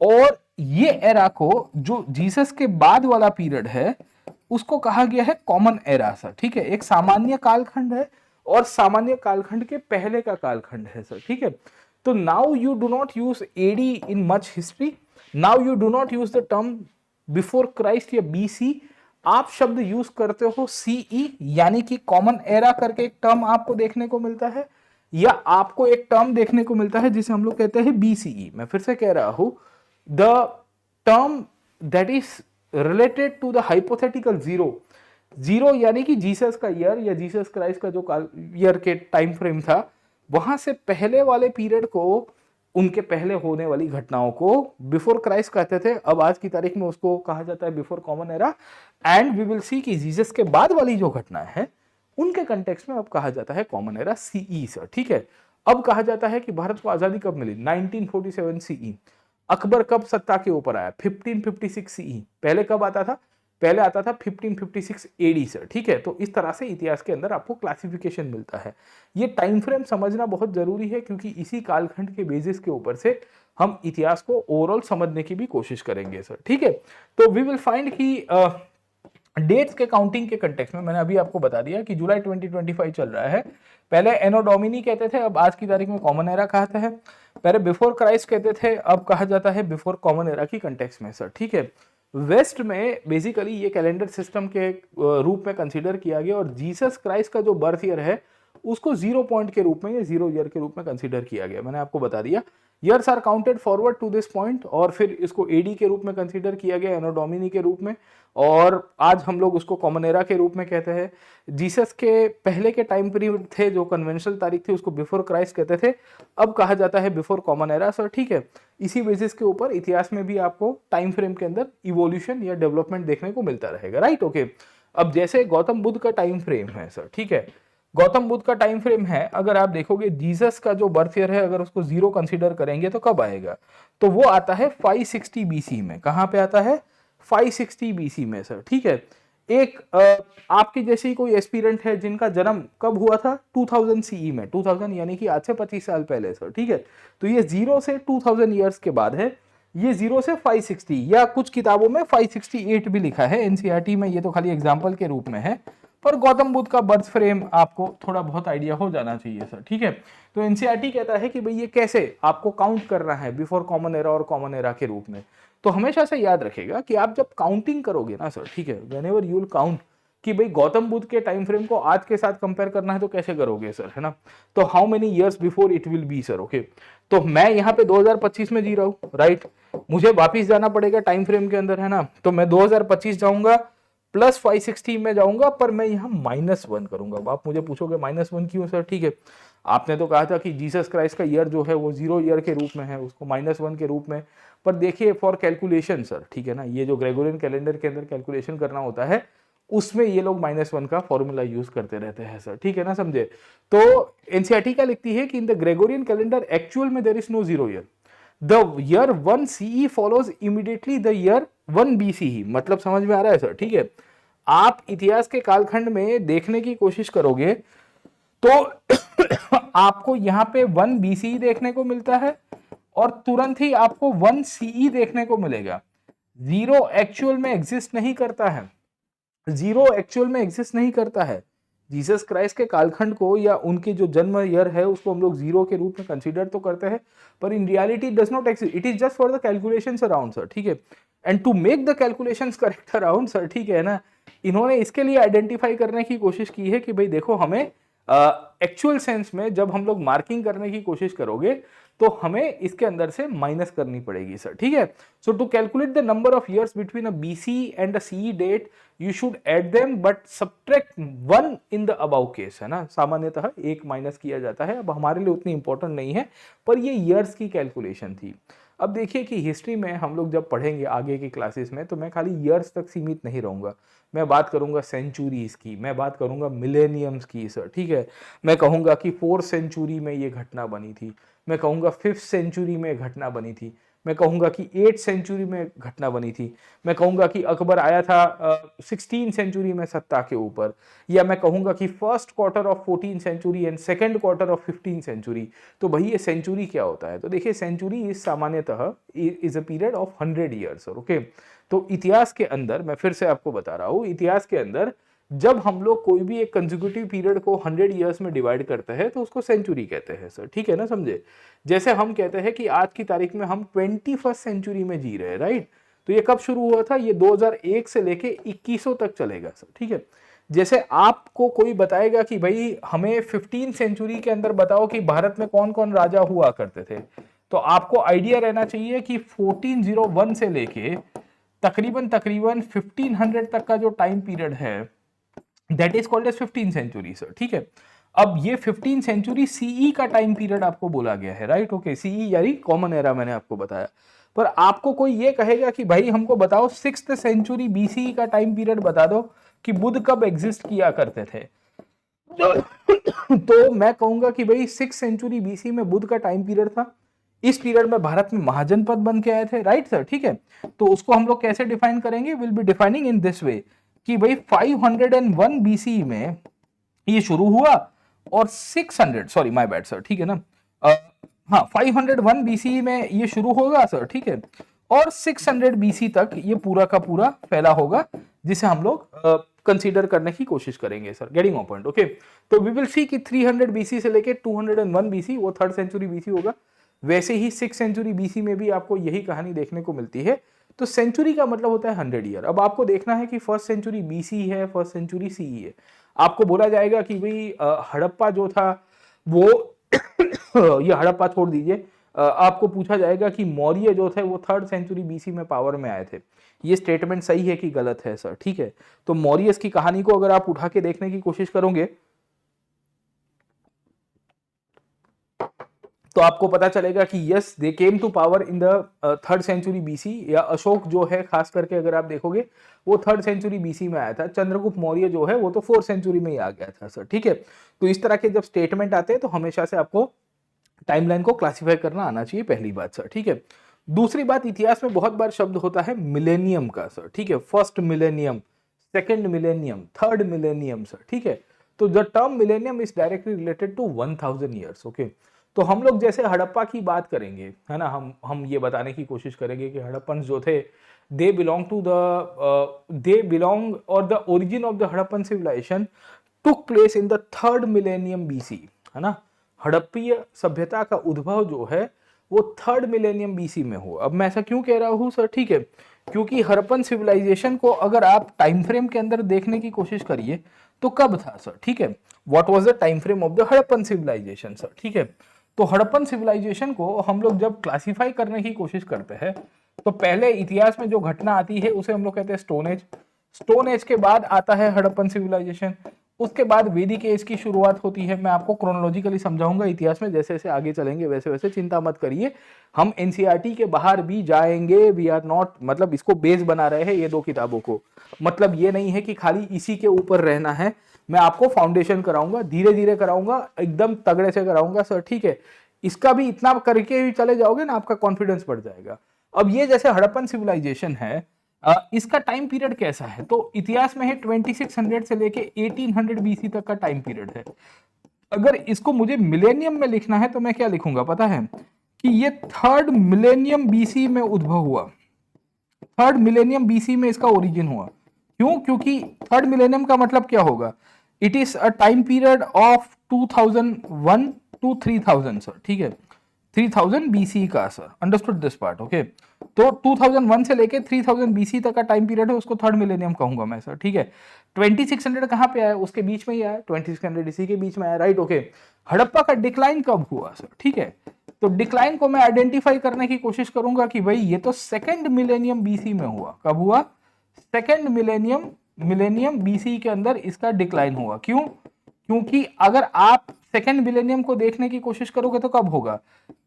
और ये एरा को जो जीसस के बाद वाला पीरियड है उसको कहा गया है कॉमन एरा सर, ठीक है। एक सामान्य कालखंड है और सामान्य कालखंड के पहले का कालखंड है सर, ठीक है। तो now you do not use AD in much history, now you do not use the term before Christ या बीसी, आप शब्द यूज करते हो सीई, यानी कि कॉमन एरा करके एक टर्म आपको देखने को मिलता है, या आपको एक टर्म देखने को मिलता है जिसे हम लोग कहते हैं BCE। मैं फिर से कह रहा हूं, the term that is related to the hypothetical zero यानी कि जीसस का ईयर या जीसस क्राइस्ट का जो ईयर के टाइम फ्रेम था, वहां से पहले वाले पीरियड को, उनके पहले होने वाली घटनाओं को बिफोर क्राइस्ट कहते थे। अब आज की तारीख में उसको कहा जाता है before common era. And we will see कि जीसस के बाद वाली जो घटना है उनके कंटेक्स्ट में अब कहा जाता है कॉमन एरा CE सर। ठीक है, अब कहा जाता है कि भारत को आजादी कब मिली, 1947 CE। अकबर कब सत्ता के ऊपर आया, 1556 CE। पहले कब आता था, पहले आता था 1556 AD सर। ठीक है, तो इस तरह से इतिहास के अंदर आपको क्लासिफिकेशन मिलता है। ये टाइम फ्रेम समझना बहुत जरूरी है, क्योंकि इसी कालखंड के बेसिस के ऊपर से हम इतिहास को ओवरऑल समझने की भी कोशिश करेंगे सर। ठीक है, तो वी विल फाइंड कि डेट्स के काउंटिंग के कंटेक्स्ट में मैंने अभी आपको बता दिया कि जुलाई 2025 चल रहा है। पहले एनो डोमिनी कहते थे, अब आज की तारीख में कॉमन एरा कहते हैं। पहले बिफोर क्राइस्ट कहते थे, अब कहा जाता है बिफोर कॉमन एरा की कंटेक्स्ट में सर। ठीक है, वेस्ट में बेसिकली ये कैलेंडर सिस्टम के रूप में कंसीडर किया गया, और जीसस क्राइस्ट का जो बर्थ ईयर है उसको 0 पॉइंट के रूप में या 0 ईयर के रूप में कंसीडर किया गया। मैंने आपको बता दिया years are counted forward to this point, और फिर इसको AD के रूप में कंसीडर किया गया, एनो डोमिनी के रूप में, और आज हम लोग उसको कॉमन एरा के रूप में कहते हैं। जीसस के पहले के टाइम पीरियड थे, जो कन्वेंशनल तारीख थी, उसको बिफोर क्राइस्ट कहते थे, अब कहा जाता है बिफोर कॉमन एरा सर। ठीक है, इसी बेसिस के ऊपर इतिहास में भी आपको टाइम फ्रेम के अंदर इवोल्यूशन या डेवलपमेंट देखने को मिलता रहेगा, राइट। ओके, अब जैसे गौतम बुद्ध का टाइम फ्रेम है सर। ठीक है, गौतम बुद्ध का टाइम फ्रेम है, अगर आप देखोगे जीसस का जो बर्थ ईयर है अगर उसको 0 कंसीडर करेंगे तो कब आएगा, तो वो आता है 560 BC में। कहां पे आता है, 560 BC में सर। ठीक है, एक आपके जैसे ही कोई एस्पिरेंट है जिनका जन्म कब हुआ था, 2000 CE में, 2000 यानी कि आज से 25 साल पहले सर। ठीक है, तो ये 0 से 2000 ईयर्स के बाद है, ये 0 से 560, या कुछ किताबों में 568 भी लिखा है, NCERT में ये तो खाली एग्जाम्पल के रूप में है, पर गौतम बुद्ध का बर्थ फ्रेम आपको थोड़ा बहुत आइडिया हो जाना चाहिए सर। ठीक है, तो NCERT कहता है कि भाई ये कैसे आपको काउंट करना है बिफोर कॉमन एरा और कॉमन एरा के रूप में। तो हमेशा से याद रखेगा कि आप जब काउंटिंग करोगे ना सर, ठीक है, व्हेनेवर यू विल काउंट कि भाई गौतम बुद्ध के टाइम फ्रेम को आज के साथ कंपेयर करना है तो कैसे करोगे सर, है ना। तो how many years before it will be sir. Okay, तो मैं यहाँ पे 2025 में जी रहा हूँ, राइट, मुझे वापिस जाना पड़ेगा टाइम फ्रेम के अंदर, है ना। तो मैं 2025 जाऊंगा, प्लस 560 में जाऊंगा, पर मैं यहाँ -1 करूंगा। आप मुझे पूछोगे -1 क्यों सर। ठीक है, आपने तो कहा था कि जीसस क्राइस्ट का ईयर जो है वो 0 ईयर के रूप में है, उसको -1 के रूप में, पर देखिए फॉर कैलकुलेशन सर, ठीक है ना, ये जो ग्रेगोरियन कैलेंडर के अंदर कैलकुलेशन करना होता है उसमें ये लोग -1 का फॉर्मूला यूज करते रहते हैं सर। ठीक है ना, समझे। तो एनसीईआरटी क्या लिखती है कि in the Gregorian calendar actual में there is no 0 year, the year 1 CE follows immediately the year 1 BCE। मतलब समझ में आ रहा है सर। ठीक है, आप इतिहास के कालखंड में देखने की कोशिश करोगे तो आपको यहाँ पे 1 BCE देखने को मिलता है, और तुरंत ही आपको 1 CE देखने को मिलेगा। 0 एक्चुअल में एग्जिस्ट नहीं करता है, 0 एक्चुअल में एग्जिस्ट नहीं करता है। जीसस क्राइस्ट के कालखंड को या उनके जो जन्म ईयर है उसको हम लोग 0 के रूप में कंसीडर तो करते हैं, पर in reality does not exist, it is just for the calculations around sir. ठीक है, and to make the calculations correct around sir, ठीक है ना, इन्होंने इसके लिए आइडेंटिफाई करने की कोशिश की है कि भाई देखो हमें एक्चुअल सेंस में जब हम लोग मार्किंग करने की कोशिश करोगे तो हमें इसके अंदर से माइनस करनी पड़ेगी सर। ठीक है, so to calculate the number of years between a BC and a CE date you should add them but subtract 1 in the above case, है ना। सामान्यतः 1 माइनस किया जाता है, अब हमारे लिए उतनी इंपॉर्टेंट नहीं है, पर ये ईयर्स की कैलकुलेशन थी। अब देखिए कि हिस्ट्री में हम लोग जब पढ़ेंगे आगे की क्लासेस में तो मैं खाली ईयर्स तक सीमित नहीं रहूंगा, मैं बात करूंगा सेंचुरीज की, मैं बात करूंगा मिलेनियम्स की सर। ठीक है, मैं कहूंगा कि 4th सेंचुरी में ये घटना बनी थी, मैं कहूंगा 5th सेंचुरी में घटना बनी थी, मैं कहूंगा कि 8th सेंचुरी में घटना बनी थी, मैं कहूंगा कि अकबर आया था 16th सेंचुरी में सत्ता के ऊपर, या मैं कहूंगा कि first quarter of 14th century and second quarter of 15th century. तो भाई ये सेंचुरी क्या होता है, तो देखिए सेंचुरी इज सामान्यतः is a period of 100 years. Okay, तो इतिहास के अंदर मैं फिर से आपको बता रहा हूं, इतिहास के अंदर जब हम लोग कोई भी एक कंसेक्यूटिव पीरियड को 100 ईयर्स में डिवाइड करते हैं तो उसको सेंचुरी कहते हैं सर। ठीक है ना, समझे। जैसे हम कहते हैं कि आज की तारीख में हम 21st सेंचुरी में जी रहे हैं, राइट। तो ये कब शुरू हुआ था, ये 2001 से लेके 2100 तक चलेगा सर। ठीक है, जैसे आपको कोई बताएगा कि भाई हमें 15 सेंचुरी के अंदर बताओ कि भारत में कौन कौन राजा हुआ करते थे, तो आपको आइडिया रहना चाहिए कि 1401 से लेके तकरीबन तकरीबन 1500 तक का जो टाइम पीरियड है that is called as 15 century sir, ठीक है। अब ये 15 सेंचुरी सीई का टाइम पीरियड आपको बोला गया है, राइट, ओके, सीई यानी कॉमन एरा मैंने आपको बताया। पर आपको कोई ये कहेगा कि भाई हमको बताओ 6th सेंचुरी बीसीई का टाइम पीरियड बता दो कि बुद्ध कब एग्जिस्ट किया करते थे, तो मैं कहूंगा कि भाई 6th सेंचुरी बीसी में बुद्ध का टाइम पीरियड था। इस पीरियड में भारत में महाजनपद बन के आए थे, राइट सर, ठीक है। तो उसको हम लोग कैसे डिफाइन करेंगे, will be defining in this way कि भाई 501 बीसी में ये शुरू हुआ और 600, सॉरी माय बैड सर, ठीक है ना, हाँ 501 बीसी में ये शुरू होगा सर, ठीक है, और 600 बीसी तक ये पूरा का पूरा फैला होगा, जिसे हम लोग कंसीडर करने की कोशिश करेंगे sir, getting on point, okay. तो वी विल सी कि 300 बीसी से लेके 201 बीसी वो 3rd सेंचुरी बीसी होगा। वैसे ही 6th सेंचुरी बीसी में भी आपको यही कहानी देखने को मिलती है। तो सेंचुरी का मतलब होता है 100 ईयर। अब आपको देखना है कि 1st सेंचुरी बीसी है, 1st सेंचुरी सीई है। आपको बोला जाएगा कि भाई हड़प्पा जो था वो ये हड़प्पा छोड़ दीजिए, आपको पूछा जाएगा कि मौर्य जो थे वो 3rd सेंचुरी बीसी में पावर में आए थे। ये स्टेटमेंट सही है कि गलत है सर, ठीक है। तो मौर्यस की कहानी को अगर आप उठा के देखने की कोशिश करोगे तो आपको पता चलेगा कि yes they came to power in the 3rd century BC, या अशोक जो है खास करके अगर आप देखोगे वो 3rd सेंचुरी बीसी में आया था। चंद्रगुप्त मौर्य जो है वो तो 4th सेंचुरी में ही आ गया था सर, ठीक है। तो इस तरह के जब स्टेटमेंट आते हैं तो हमेशा से आपको टाइमलाइन को क्लासिफाई करना आना चाहिए, पहली बात सर, ठीक है। दूसरी बात, इतिहास में बहुत बार शब्द होता है मिलेनियम का सर, ठीक है, 1st millennium, 2nd millennium, 3rd millennium sir, ठीक है। तो the term millennium is directly related to 1000 years, okay. तो हम लोग जैसे हड़प्पा की बात करेंगे, है ना, हम ये बताने की कोशिश करेंगे कि हड़प्पन जो थे दे बिलोंग और the origin of the Harappan civilisation took place in the 3rd millennium BC, है ना। हड़प्पीय सभ्यता का उद्भव जो है वो 3rd मिलेनियम बीसी में हो। अब मैं ऐसा क्यों कह रहा हूं सर, ठीक है, क्योंकि हड़प्पन सिविलाइजेशन को अगर आप टाइम फ्रेम के अंदर देखने की कोशिश करिए तो कब था सर, ठीक है, what was the time frame of the Harappan civilisation sir, ठीक है। तो हड़प्पन सिविलाइजेशन को हम लोग जब क्लासिफाई करने की कोशिश करते हैं तो पहले इतिहास में जो घटना आती है उसे हम लोग कहते हैं स्टोन एज। स्टोन एज के बाद आता है हड़प्पन सिविलाइजेशन, उसके बाद वैदिक एज की शुरुआत होती है। मैं आपको क्रोनोलॉजिकली समझाऊंगा इतिहास में, जैसे जैसे आगे चलेंगे वैसे वैसे, चिंता मत करिए। हम एनसीईआरटी के बाहर भी जाएंगे, वी आर नॉट, मतलब इसको बेस बना रहे हैं ये 2 किताबों को। मतलब ये नहीं है कि खाली इसी के ऊपर रहना है, मैं आपको फाउंडेशन कराऊंगा, धीरे धीरे कराऊंगा, एकदम तगड़े से कराऊंगा सर, ठीक है। इसका भी इतना करके भी चले जाओगे ना, आपका कॉन्फिडेंस बढ़ जाएगा। अब ये जैसे हड़प्पन सिविलाइजेशन है, इसका टाइम पीरियड कैसा है, तो इतिहास में है 2600 से लेके 1800 बीसी तक का टाइम पीरियड है। अगर इसको मुझे मिलेनियम में लिखना है तो मैं क्या लिखूंगा पता है, कि ये 3rd मिलेनियम बीसी में उद्भव हुआ, 3rd मिलेनियम बीसी में इसका ओरिजिन हुआ। क्यों, क्योंकि 3rd मिलेनियम का मतलब क्या होगा, it is a time period of 2001 to 3000 sir, ठीक है, 3000 बीसी का sir, understood this part, okay. तो 2001 से लेके 3000 बीसी तक का टाइम पीरियड है, उसको 3rd मिलेनियम कहूंगा मैं सर, ठीक है। 2600 कहां पे आया, उसके बीच में ही आया, 2600 इसी के बीच में आया, राइट, ओके। हड़प्पा का डिक्लाइन कब हुआ सर, ठीक है। तो डिक्लाइन को मैं आइडेंटिफाई करने की कोशिश करूंगा कि भाई ये तो 2nd मिलेनियम बीसी में हुआ। कब हुआ, 2nd मिलेनियम बीसी के अंदर इसका डिक्लाइन हुआ। क्यों, क्योंकि अगर आप 2nd मिलेनियम को देखने की कोशिश करोगे तो कब होगा,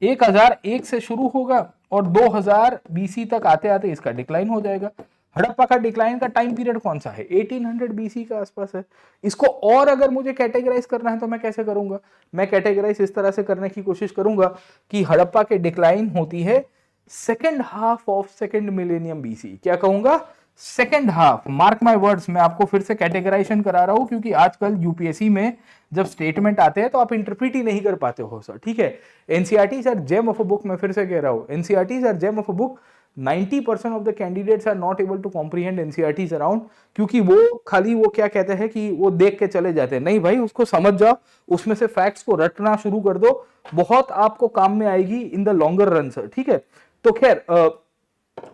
1001 से शुरू होगा और 2000 बीसी तक आते आते इसका डिक्लाइन हो जाएगा। हड़प्पा का डिक्लाइन का टाइम पीरियड कौन सा है, 1800 बीसी का आसपास है। इसको और अगर मुझे कैटेगराइज करना है तो मैं कैसे करूंगा, मैं कैटेगराइज इस तरह से करने की कोशिश करूंगा कि हड़प्पा के डिक्लाइन होती है 2nd half of 2nd millennium BC. क्या कहूंगा, 2nd half, mark my words, मैं आपको फिर से कैटेगराइजेशन करा रहा हूं क्योंकि आजकल यूपीएससी में जब स्टेटमेंट आते हैं तो आप इंटरप्रीट ही नहीं कर पाते हो सर, ठीक है। NCERT are gem of a book, मैं फिर से कह रहा हूं, NCERT are gem of a book. 90% of the candidates are not able to comprehend NCERT around, क्योंकि वो खाली वो क्या कहते हैं कि वो देख के चले जाते हैं। नहीं भाई, उसको समझ जाओ, उसमें से फैक्ट्स को रटना शुरू कर दो, बहुत आपको काम में आएगी in the longer run sir, ठीक है। तो खैर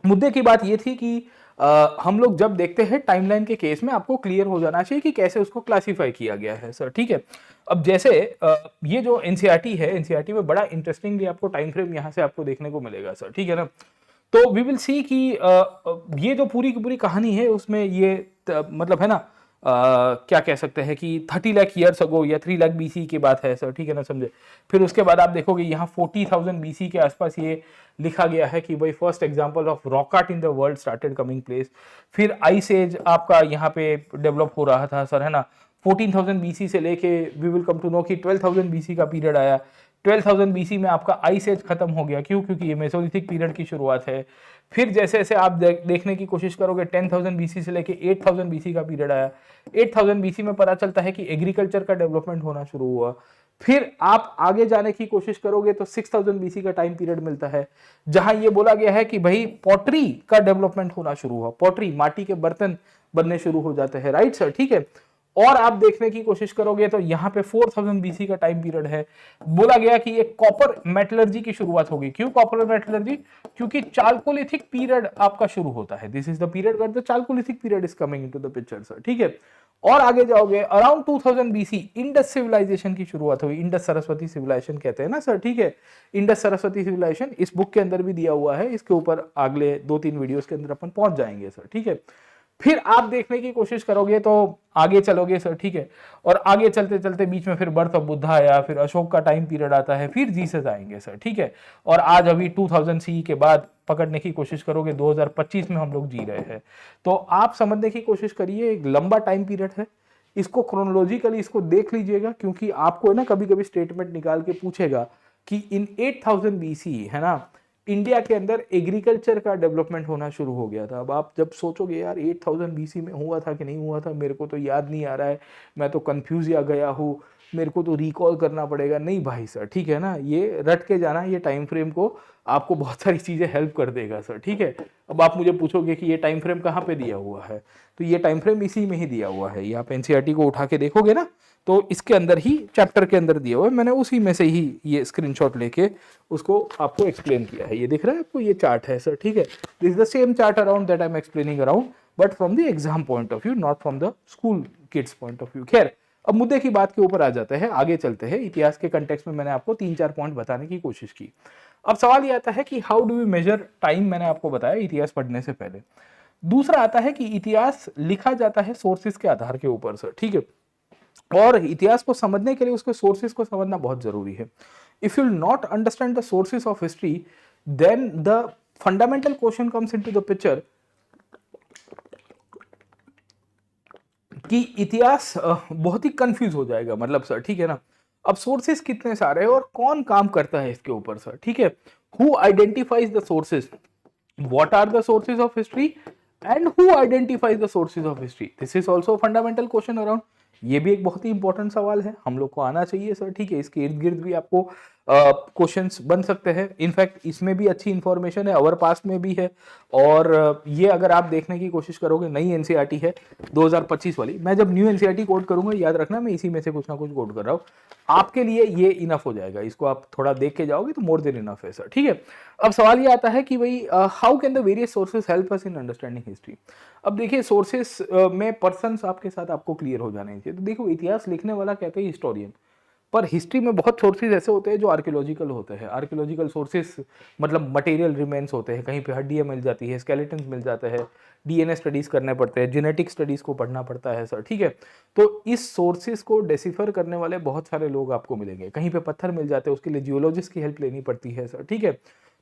मुद्दे की बात ये थी कि हम लोग जब देखते हैं टाइमलाइन के केस में आपको क्लियर हो जाना चाहिए कि कैसे उसको क्लासिफाई किया गया है सर, ठीक है। अब जैसे ये जो एनसीईआरटी है, एनसीईआरटी में बड़ा इंटरेस्टिंगली आपको टाइम फ्रेम यहाँ से आपको देखने को मिलेगा सर, ठीक है ना। तो वी विल सी कि ये जो पूरी की पूरी कहानी है उसमें ये मतलब है ना, क्या कह सकते हैं कि 30 लाख ईयर्स अगो या 3 लाख बीसी की बात है सर, ठीक है ना, समझे। फिर उसके बाद आप देखोगे यहाँ 40,000 बीसी के आसपास ये लिखा गया है कि भाई first example of rock art in the world started coming place. फिर आइस एज आपका यहाँ पे डेवलप हो रहा था सर, है ना। 14,000 बीसी से लेके we will come to know कि 12,000 बीसी का पीरियड आया। 12,000 बीसी में आपका आइस एज खत्म हो गया, क्यों? क्योंकि ये मेसोलिथिक पीरियड की शुरुआत है। फिर जैसे जैसे आप देखने की कोशिश करोगे 10,000 बीसी से लेके 8,000 बीसी का पीरियड आया। 8,000 बीसी में पता चलता है कि एग्रीकल्चर का डेवलपमेंट होना शुरू हुआ। फिर आप आगे जाने की कोशिश करोगे तो 6,000 बीसी का टाइम पीरियड मिलता है, जहां ये बोला गया है कि भाई पॉटरी का डेवलपमेंट होना शुरू हुआ। पॉटरी, माटी के बर्तन बनने शुरू हो जाते हैं, राइट सर, ठीक है। और आप देखने की कोशिश करोगे तो यहाँ पे 4,000 बीसी का टाइम पीरियड है। बोला गया कि एक कॉपर मेटलर्जी की शुरुआत होगी। क्यों कॉपर मेटलर्जी? क्योंकि चाल्कोलिथिक पीरियड आपका शुरू होता है। This is the period when the chalcolithic period is coming into the picture sir, ठीक है। और आगे जाओगे अराउंड 2000 बीसी इंडस सिविलाइजेशन की शुरुआत हुई। इंडस सरस्वती सिविलाइजेशन कहते हैं ना सर, ठीक है। इंडस सरस्वती सिविलाइजेशन इस बुक के अंदर भी दिया हुआ है, इसके ऊपर अगले 2-3 वीडियोस के अंदर अपन पहुंच जाएंगे सर, ठीक है। फिर आप देखने की कोशिश करोगे तो आगे चलोगे सर, ठीक है। और आगे चलते चलते बीच में फिर बर्थ ऑफ बुद्धा आया, फिर अशोक का टाइम पीरियड आता है, फिर जीसस आएंगे सर, ठीक है। और आज अभी 2000 सी के बाद पकड़ने की कोशिश करोगे 2025 में हम लोग जी रहे हैं। तो आप समझने की कोशिश करिए, एक लंबा टाइम पीरियड है। इसको क्रोनोलॉजिकली इसको देख लीजिएगा, क्योंकि आपको है ना कभी कभी स्टेटमेंट निकाल के पूछेगा कि इन 8000 बीसी है ना इंडिया के अंदर एग्रीकल्चर का डेवलपमेंट होना शुरू हो गया था। अब आप जब सोचोगे यार 8000 बीसी में हुआ था कि नहीं हुआ था, मेरे को तो याद नहीं आ रहा है, मैं तो कंफ्यूज या गया हूँ, मेरे को तो रिकॉल करना पड़ेगा। नहीं भाई सर, ठीक है ना, ये रट के जाना, ये टाइम फ्रेम को आपको बहुत सारी चीजें हेल्प कर देगा सर, ठीक है। अब आप मुझे पूछोगे कि ये टाइम फ्रेम कहाँ पे दिया हुआ है, तो ये टाइम फ्रेम इसी में ही दिया हुआ है। ये आप एनसीईआरटी को उठा के देखोगे ना तो इसके अंदर ही चैप्टर के अंदर दिया हुआ है। मैंने उसी में से ही ये स्क्रीनशॉट लेके उसको आपको एक्सप्लेन किया है। ये दिख रहा है आपको, ये चार्ट है सर, ठीक है। This is the same chart around that I am explaining around, but from the exam point of view, not from the school kids point of view. खैर, अब मुद्दे की बात के ऊपर आ जाते हैं, आगे चलते हैं। इतिहास के कंटेक्स्ट में मैंने आपको 3-4 पॉइंट बताने की कोशिश की। अब सवाल ये आता है कि how do we measure time. मैंने आपको बताया इतिहास पढ़ने से पहले। दूसरा आता है कि इतिहास लिखा जाता है सोर्सेस के आधार के ऊपर सर, ठीक है। और इतिहास को समझने के लिए उसके सोर्सेस को समझना बहुत जरूरी है। If you not understand the sources of history, then the fundamental question comes into the picture कि इतिहास बहुत ही कंफ्यूज हो जाएगा, मतलब सर, ठीक है ना। अब सोर्सेस कितने सारे हैं और कौन काम करता है इसके ऊपर सर, ठीक है। Who identifies the sources, what are the sources of history and who identifies the sources of history. This is also fundamental question around. ये भी एक बहुत ही इंपॉर्टेंट सवाल है, हम लोग को आना चाहिए सर, ठीक है। इसके इर्द गिर्द भी आपको क्वेश्चंस बन सकते हैं। इनफैक्ट इसमें भी अच्छी इंफॉर्मेशन है, अवर पास्ट में भी है। और ये अगर आप देखने की कोशिश करोगे, नई एनसीईआरटी है 2025 वाली। मैं जब न्यू एनसीईआरटी कोड करूंगा, याद रखना मैं इसी में से कुछ ना कुछ कोड कर रहा हूँ, आपके लिए ये इनफ हो जाएगा। इसको आप थोड़ा देख के जाओगे तो मोर देन इनफ है सर, ठीक है। अब सवाल ये आता है कि भाई how can the various sources help us in understanding history. अब देखिए सोर्सेस में पर्सन्स आपके साथ आपको क्लियर हो जाने चाहिए। तो देखो, इतिहास लिखने वाला कहते हैं हिस्टोरियन, पर हिस्ट्री में बहुत सोर्सेज ऐसे होते हैं जो आर्कियोलॉजिकल होते हैं। आर्कियोलॉजिकल सोर्सेज मतलब मटेरियल रिमेन्स होते हैं, कहीं पे हड्डियां मिल जाती है, स्केलेटन्स मिल जाते हैं, डीएनए स्टडीज करने पड़ते हैं, जेनेटिक स्टडीज को पढ़ना पड़ता है सर, ठीक है। तो इस सोर्सेज को डेसिफर करने वाले बहुत सारे लोग आपको मिलेंगे। कहीं पे पत्थर मिल जाते हैं, उसके लिए जियोलॉजिस्ट की हेल्प लेनी पड़ती है सर, ठीक है।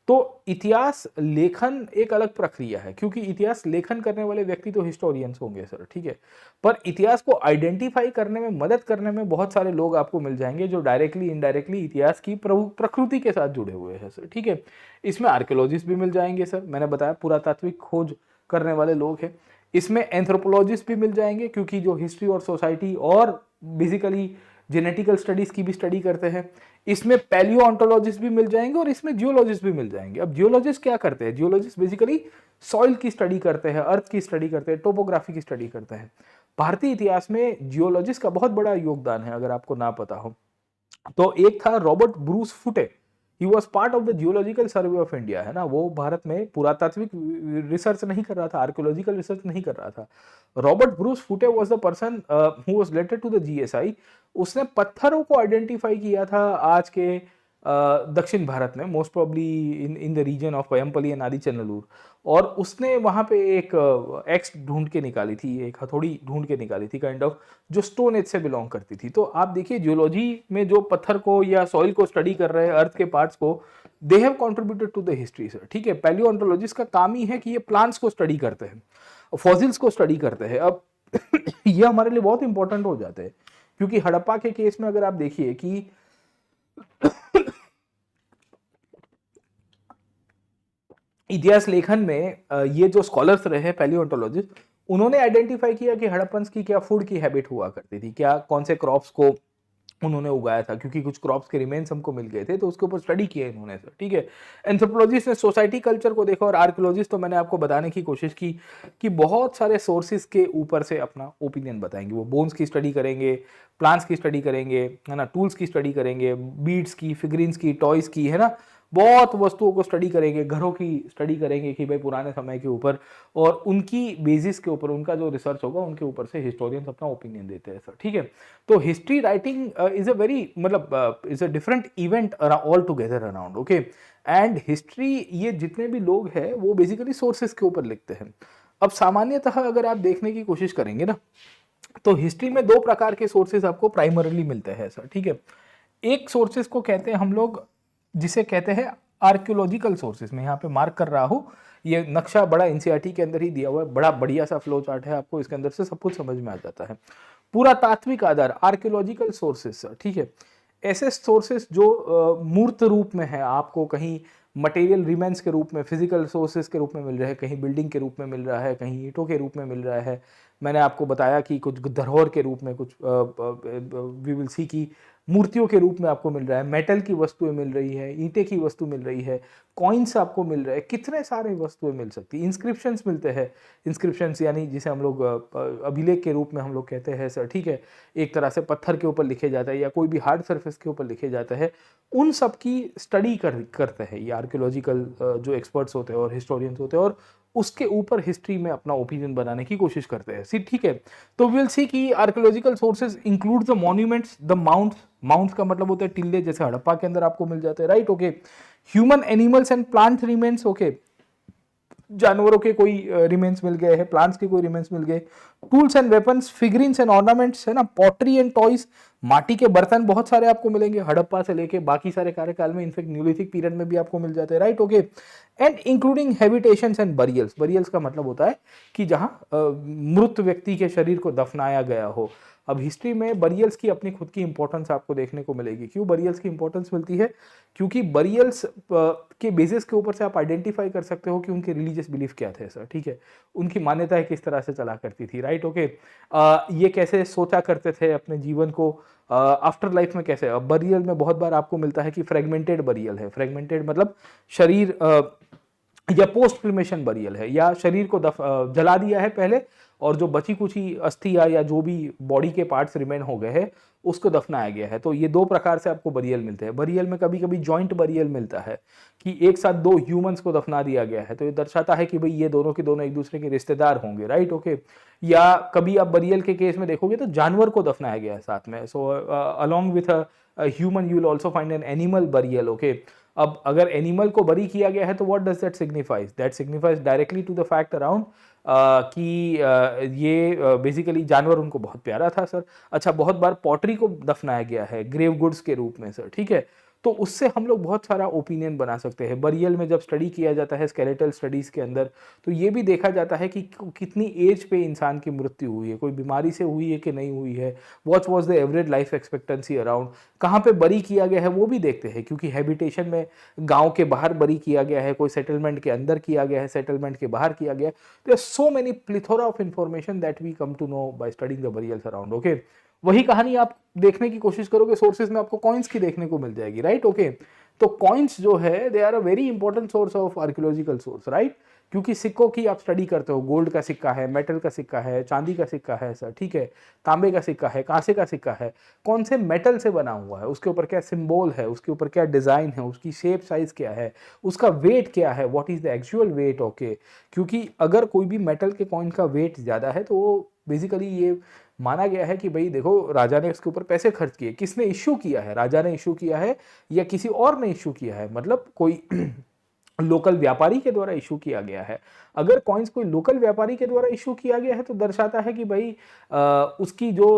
तो इतिहास लेखन एक अलग प्रक्रिया है, क्योंकि इतिहास लेखन करने वाले व्यक्ति तो हिस्टोरियंस होंगे सर, ठीक है। पर इतिहास को आइडेंटिफाई करने में, मदद करने में बहुत सारे लोग आपको मिल जाएंगे जो डायरेक्टली इनडायरेक्टली इतिहास की प्रकृति के साथ जुड़े हुए हैं सर, ठीक है। इसमें आर्कियोलॉजिस्ट भी मिल जाएंगे सर, मैंने बताया पुरातात्विक खोज करने वाले लोग हैं। इसमें एंथ्रोपोलॉजिस्ट भी मिल जाएंगे, क्योंकि जो हिस्ट्री और सोसाइटी और बेसिकली जेनेटिकल स्टडीज की भी स्टडी करते हैं। इसमें पैलियोऑन्टोलॉजिस्ट भी मिल जाएंगे और इसमें जियोलॉजिस्ट भी मिल जाएंगे। अब जियोलॉजिस्ट क्या करते हैं? जियोलॉजिस्ट बेसिकली सॉइल की स्टडी करते हैं, अर्थ की स्टडी करते हैं, टोपोग्राफी की स्टडी करते हैं। भारतीय इतिहास में जियोलॉजिस्ट का बहुत बड़ा योगदान है, अगर आपको ना पता हो तो। एक था रॉबर्ट ब्रूस फुटे, he was part of the geological survey of India, है ना, वो भारत में पुरातात्विक रिसर्च नहीं कर रहा था, आर्कियोलॉजिकल रिसर्च नहीं कर रहा था। Robert Bruce Foote was the person who was related to the GSI. उसने पत्थरों को आइडेंटिफाई किया था आज के दक्षिण भारत में, most probably in the region of Paiyampalli and Adichanallur. और उसने वहां पे एक एक्स ढूंढ के निकाली थी, एक हथौड़ी ढूंढ के निकाली थी काइंड ऑफ, जो स्टोन एज से बिलोंग करती थी। तो आप देखिए जियोलॉजी में जो पत्थर को या सॉइल को स्टडी कर रहे हैं, अर्थ के पार्ट्स को, they have contributed to the history sir. ठीक है, पैलियोन्टोलॉजिस्ट का काम ही है कि ये प्लांट्स को स्टडी करते हैं, फॉसिल्स को स्टडी करते हैं। अब ये हमारे लिए बहुत इंपॉर्टेंट हो जाते हैं, क्योंकि हड़प्पा के केस में अगर आप देखिए कि इतिहास लेखन में ये जो स्कॉलर्स रहे पैलियोन्टोलॉजिस्ट, उन्होंने आइडेंटिफाई किया कि हड़प्पन्स की क्या फूड की हैबिट हुआ करती थी, क्या कौन से क्रॉप्स को उन्होंने उगाया था, क्योंकि कुछ क्रॉप्स के रिमेन्स हमको मिल गए थे, तो उसके ऊपर स्टडी किया इन्होंने सर। ठीक है, एंथ्रोपोलॉजिस्ट ने सोसाइटी कल्चर को देखा, और आर्कियोलॉजिस्ट तो मैंने आपको बताने की कोशिश की कि बहुत सारे सोर्सेज के ऊपर से अपना ओपिनियन बताएंगे। वो बोन्स की स्टडी करेंगे, प्लांट्स की स्टडी करेंगे, है ना, टूल्स की स्टडी करेंगे, बीड्स की, फिगरीन्स की, टॉयज की, है ना, बहुत वस्तुओं को स्टडी करेंगे, घरों की स्टडी करेंगे कि भाई पुराने समय के ऊपर, और उनकी बेसिस के ऊपर उनका जो रिसर्च होगा उनके ऊपर से हिस्टोरियंस अपना ओपिनियन देते हैं सर। ठीक है, तो history writing is a very मतलब is a different event all together around. Okay, and history, ये जितने भी लोग हैं वो बेसिकली सोर्सेस के ऊपर लिखते हैं। अब सामान्यतः अगर आप देखने की कोशिश करेंगे ना, तो हिस्ट्री में दो प्रकार के सोर्सेज आपको प्राइमरीली मिलते हैं सर। ठीक है, एक सोर्सेज को कहते हैं हम लोग, जिसे कहते हैं आर्कियोलॉजिकल सोर्सेज। मैं यहाँ पे मार्क कर रहा हूँ, ये नक्शा बड़ा एनसीईआरटी के अंदर ही दिया हुआ है, बड़ा बढ़िया सा फ्लो चार्ट है, आपको इसके अंदर से सब कुछ समझ में आ जाता है। पूरा तात्विक आधार आर्कियोलॉजिकल सोर्सेज सर। ठीक है, ऐसे सोर्सेज जो मूर्त रूप में है, आपको कहीं मटेरियल रिमेन्स के रूप में, फिजिकल सोर्सेज के रूप में मिल रहे हैं, कहीं बिल्डिंग के रूप में मिल रहा है, कहीं ईंटों के रूप में मिल रहा है। मैंने आपको बताया कि कुछ धरोहर के रूप में, कुछ वी विल सी की मूर्तियों के रूप में आपको मिल रहा है, मेटल की वस्तुएं मिल रही है, ईंटे की वस्तु मिल रही है, कॉइन्स आपको मिल रहे हैं, कितने सारे वस्तुएं मिल सकती है। इंस्क्रिप्शंस मिलते हैं, इंस्क्रिप्शंस यानी जिसे हम लोग अभिलेख के रूप में हम लोग कहते हैं सर। ठीक है, एक तरह से पत्थर के ऊपर लिखे जाता है या कोई भी हार्ड सरफेस के ऊपर लिखे जाता है, उन सब की स्टडी करते हैं ये आर्कियोलॉजिकल जो एक्सपर्ट्स होते हैं और हिस्टोरियंस होते हैं, और उसके ऊपर हिस्ट्री में अपना ओपिनियन बनाने की कोशिश करते हैं। ठीक है, तो विल सी कि archaeological sources include the monuments, the mounts, mounts का मतलब होता है टिल्ले, जैसे हड़प्पा के अंदर आपको मिल जाते हैं, right. Okay, human, animals and plant remains. Okay, जानवरों के कोई रिमेन्स मिल गए हैं, प्लांट्स के कोई रिमेन्स मिल गए, tools and weapons, figurines and ornaments, है ना, पॉटरी एंड टॉयज, माटी के बर्तन बहुत सारे आपको मिलेंगे हड़प्पा से लेके बाकी सारे कार्यकाल में, इनफेक्ट न्यूलिथिक पीरियड में भी आपको मिल जाते हैं, right. Okay, and including habitations and burials. Burials का मतलब होता है कि जहां मृत व्यक्ति के शरीर को दफनाया गया हो। अब हिस्ट्री में बरियल्स की अपनी खुद की इंपॉर्टेंस आपको देखने को मिलेगी। क्यों बरियल्स की इंपॉर्टेंस मिलती है? क्योंकि बरियल्स के बेसिस के ऊपर से आप आइडेंटिफाई कर सकते हो कि उनके रिलीजियस बिलीफ क्या थे सर। ठीक है, उनकी मान्यताएं किस तरह से चला करती थी, राइट। ओके, ये कैसे सोचा करते थे अपने जीवन को, आफ्टर लाइफ में कैसे। अब बरियल में बहुत बार आपको मिलता है कि फ्रेगमेंटेड बरियल है। फ्रेगमेंटेड मतलब शरीर या पोस्ट क्रिमेशन बरियल है, या शरीर को जला दिया है पहले, और जो बची कुची अस्थियां या जो भी बॉडी के पार्ट्स रिमेन हो गए हैं उसको दफनाया गया है। तो ये दो प्रकार से आपको बरियल मिलते हैं। बरियल में कभी कभी जॉइंट बरियल मिलता है कि एक साथ दो ह्यूमंस को दफना दिया गया है, तो ये दर्शाता है कि भाई ये दोनों के दोनों एक दूसरे के रिश्तेदार होंगे, राइट। ओके, या कभी आप बरियल के केस में देखोगे तो जानवर को दफनाया गया है साथ में। So along with a human you will also find an animal burial. Okay, अब अगर एनिमल को बरी किया गया है तो what does that signifies? That signifies directly to the fact around कि ये बेसिकली जानवर उनको बहुत प्यारा था सर। अच्छा, बहुत बार पॉटरी को दफनाया गया है ग्रेव गुड्स के रूप में सर। ठीक है, तो उससे हम लोग बहुत सारा ओपिनियन बना सकते हैं। बरियल में जब स्टडी किया जाता है स्केलेटल स्टडीज के अंदर, तो ये भी देखा जाता है कि कितनी एज पे इंसान की मृत्यु हुई है, कोई बीमारी से हुई है कि नहीं हुई है, what was the average life expectancy around, कहाँ पे बरी किया गया है वो भी देखते हैं। क्योंकि हैबिटेशन में गाँव के बाहर बरी किया गया है, कोई सेटलमेंट के अंदर किया गया है, सेटलमेंट के बाहर किया गया है। There so many plethora of information that we come to know by studying the burials around. Okay, वही कहानी आप देखने की कोशिश करोगे सोर्सेज में, आपको कॉइन्स की देखने को मिल जाएगी, राइट। ओके, तो कॉइन्स जो है they are a very important source of archaeological source, right. क्योंकि सिक्कों की आप स्टडी करते हो, गोल्ड का सिक्का है, मेटल का सिक्का है, चांदी का सिक्का है सर, ठीक है, तांबे का सिक्का है, कांसे का सिक्का है, कौन से मेटल से बना हुआ है, उसके ऊपर क्या सिंबल है, उसके ऊपर क्या डिजाइन है, उसकी शेप साइज क्या है, उसका वेट क्या है, what is the actual wait, okay. क्योंकि अगर कोई भी मेटल के कॉइन का वेट ज़्यादा है तो वो बेसिकली ये माना गया है कि भाई देखो राजा ने इसके ऊपर पैसे खर्च किए, किसने इश्यू किया है, राजा ने इश्यू किया है या किसी और ने इश्यू किया है, मतलब कोई लोकल व्यापारी के द्वारा इशू किया गया है। अगर कॉइन्स कोई लोकल व्यापारी के द्वारा इशू किया गया है तो दर्शाता है कि भाई उसकी जो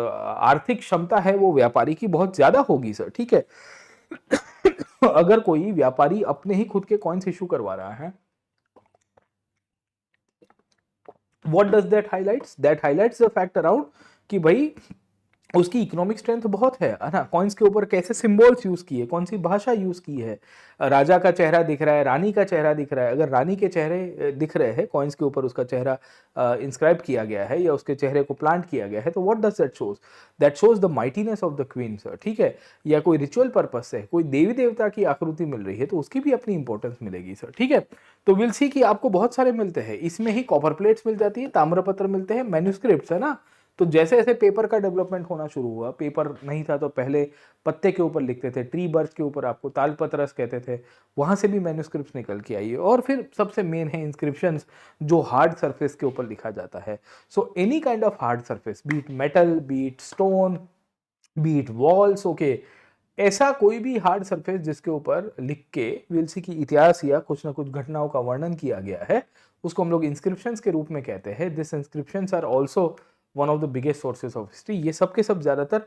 आर्थिक क्षमता है वो व्यापारी की बहुत ज्यादा होगी सर, ठीक है। अगर कोई व्यापारी अपने ही खुद के कॉइन्स इशू करवा रहा है, what does that highlights, that highlights the fact around कि भाई उसकी इकोनॉमिक स्ट्रेंथ बहुत है ना। कॉइन्स के ऊपर कैसे सिंबल्स यूज किए, कौन सी भाषा यूज की है, राजा का चेहरा दिख रहा है, रानी का चेहरा दिख रहा है, अगर रानी के चेहरे दिख रहे हैं कॉइन्स के ऊपर, उसका चेहरा इंस्क्राइब किया गया है या उसके चेहरे को प्लांट किया गया है, तो what does that shows, that shows the mightiness of the queen sir, ठीक है। या कोई रिचुअल पर्पज से कोई देवी देवता की आकृति मिल रही है तो उसकी भी अपनी इंपॉर्टेंस मिलेगी सर, ठीक है। तो विल सी कि आपको बहुत सारे मिलते हैं, इसमें ही कॉपर प्लेट्स मिल जाती है, ताम्रपत्र मिलते हैं, मैन्यूस्क्रिप्ट्स है ना। तो जैसे जैसे पेपर का डेवलपमेंट होना शुरू हुआ, पेपर नहीं था तो पहले पत्ते के ऊपर लिखते थे, ट्री बर्च के ऊपर आपको तालपत्रस कहते थे, वहां से भी मैन्यूस्क्रिप्ट्स निकल के आई है। और फिर सबसे मेन है इंस्क्रिप्शंस, जो हार्ड सरफेस के ऊपर लिखा जाता है। So any kind of hard surface, be it metal, be it stone, be it walls, okay, ऐसा कोई भी हार्ड सरफेस जिसके ऊपर लिख के विलसी की इतिहास या कुछ ना कुछ घटनाओं का वर्णन किया गया है, उसको हम लोग इंस्क्रिप्शंस के रूप में कहते हैं। This inscriptions are also one of the biggest sources of history. ये सब के सब ज्यादातर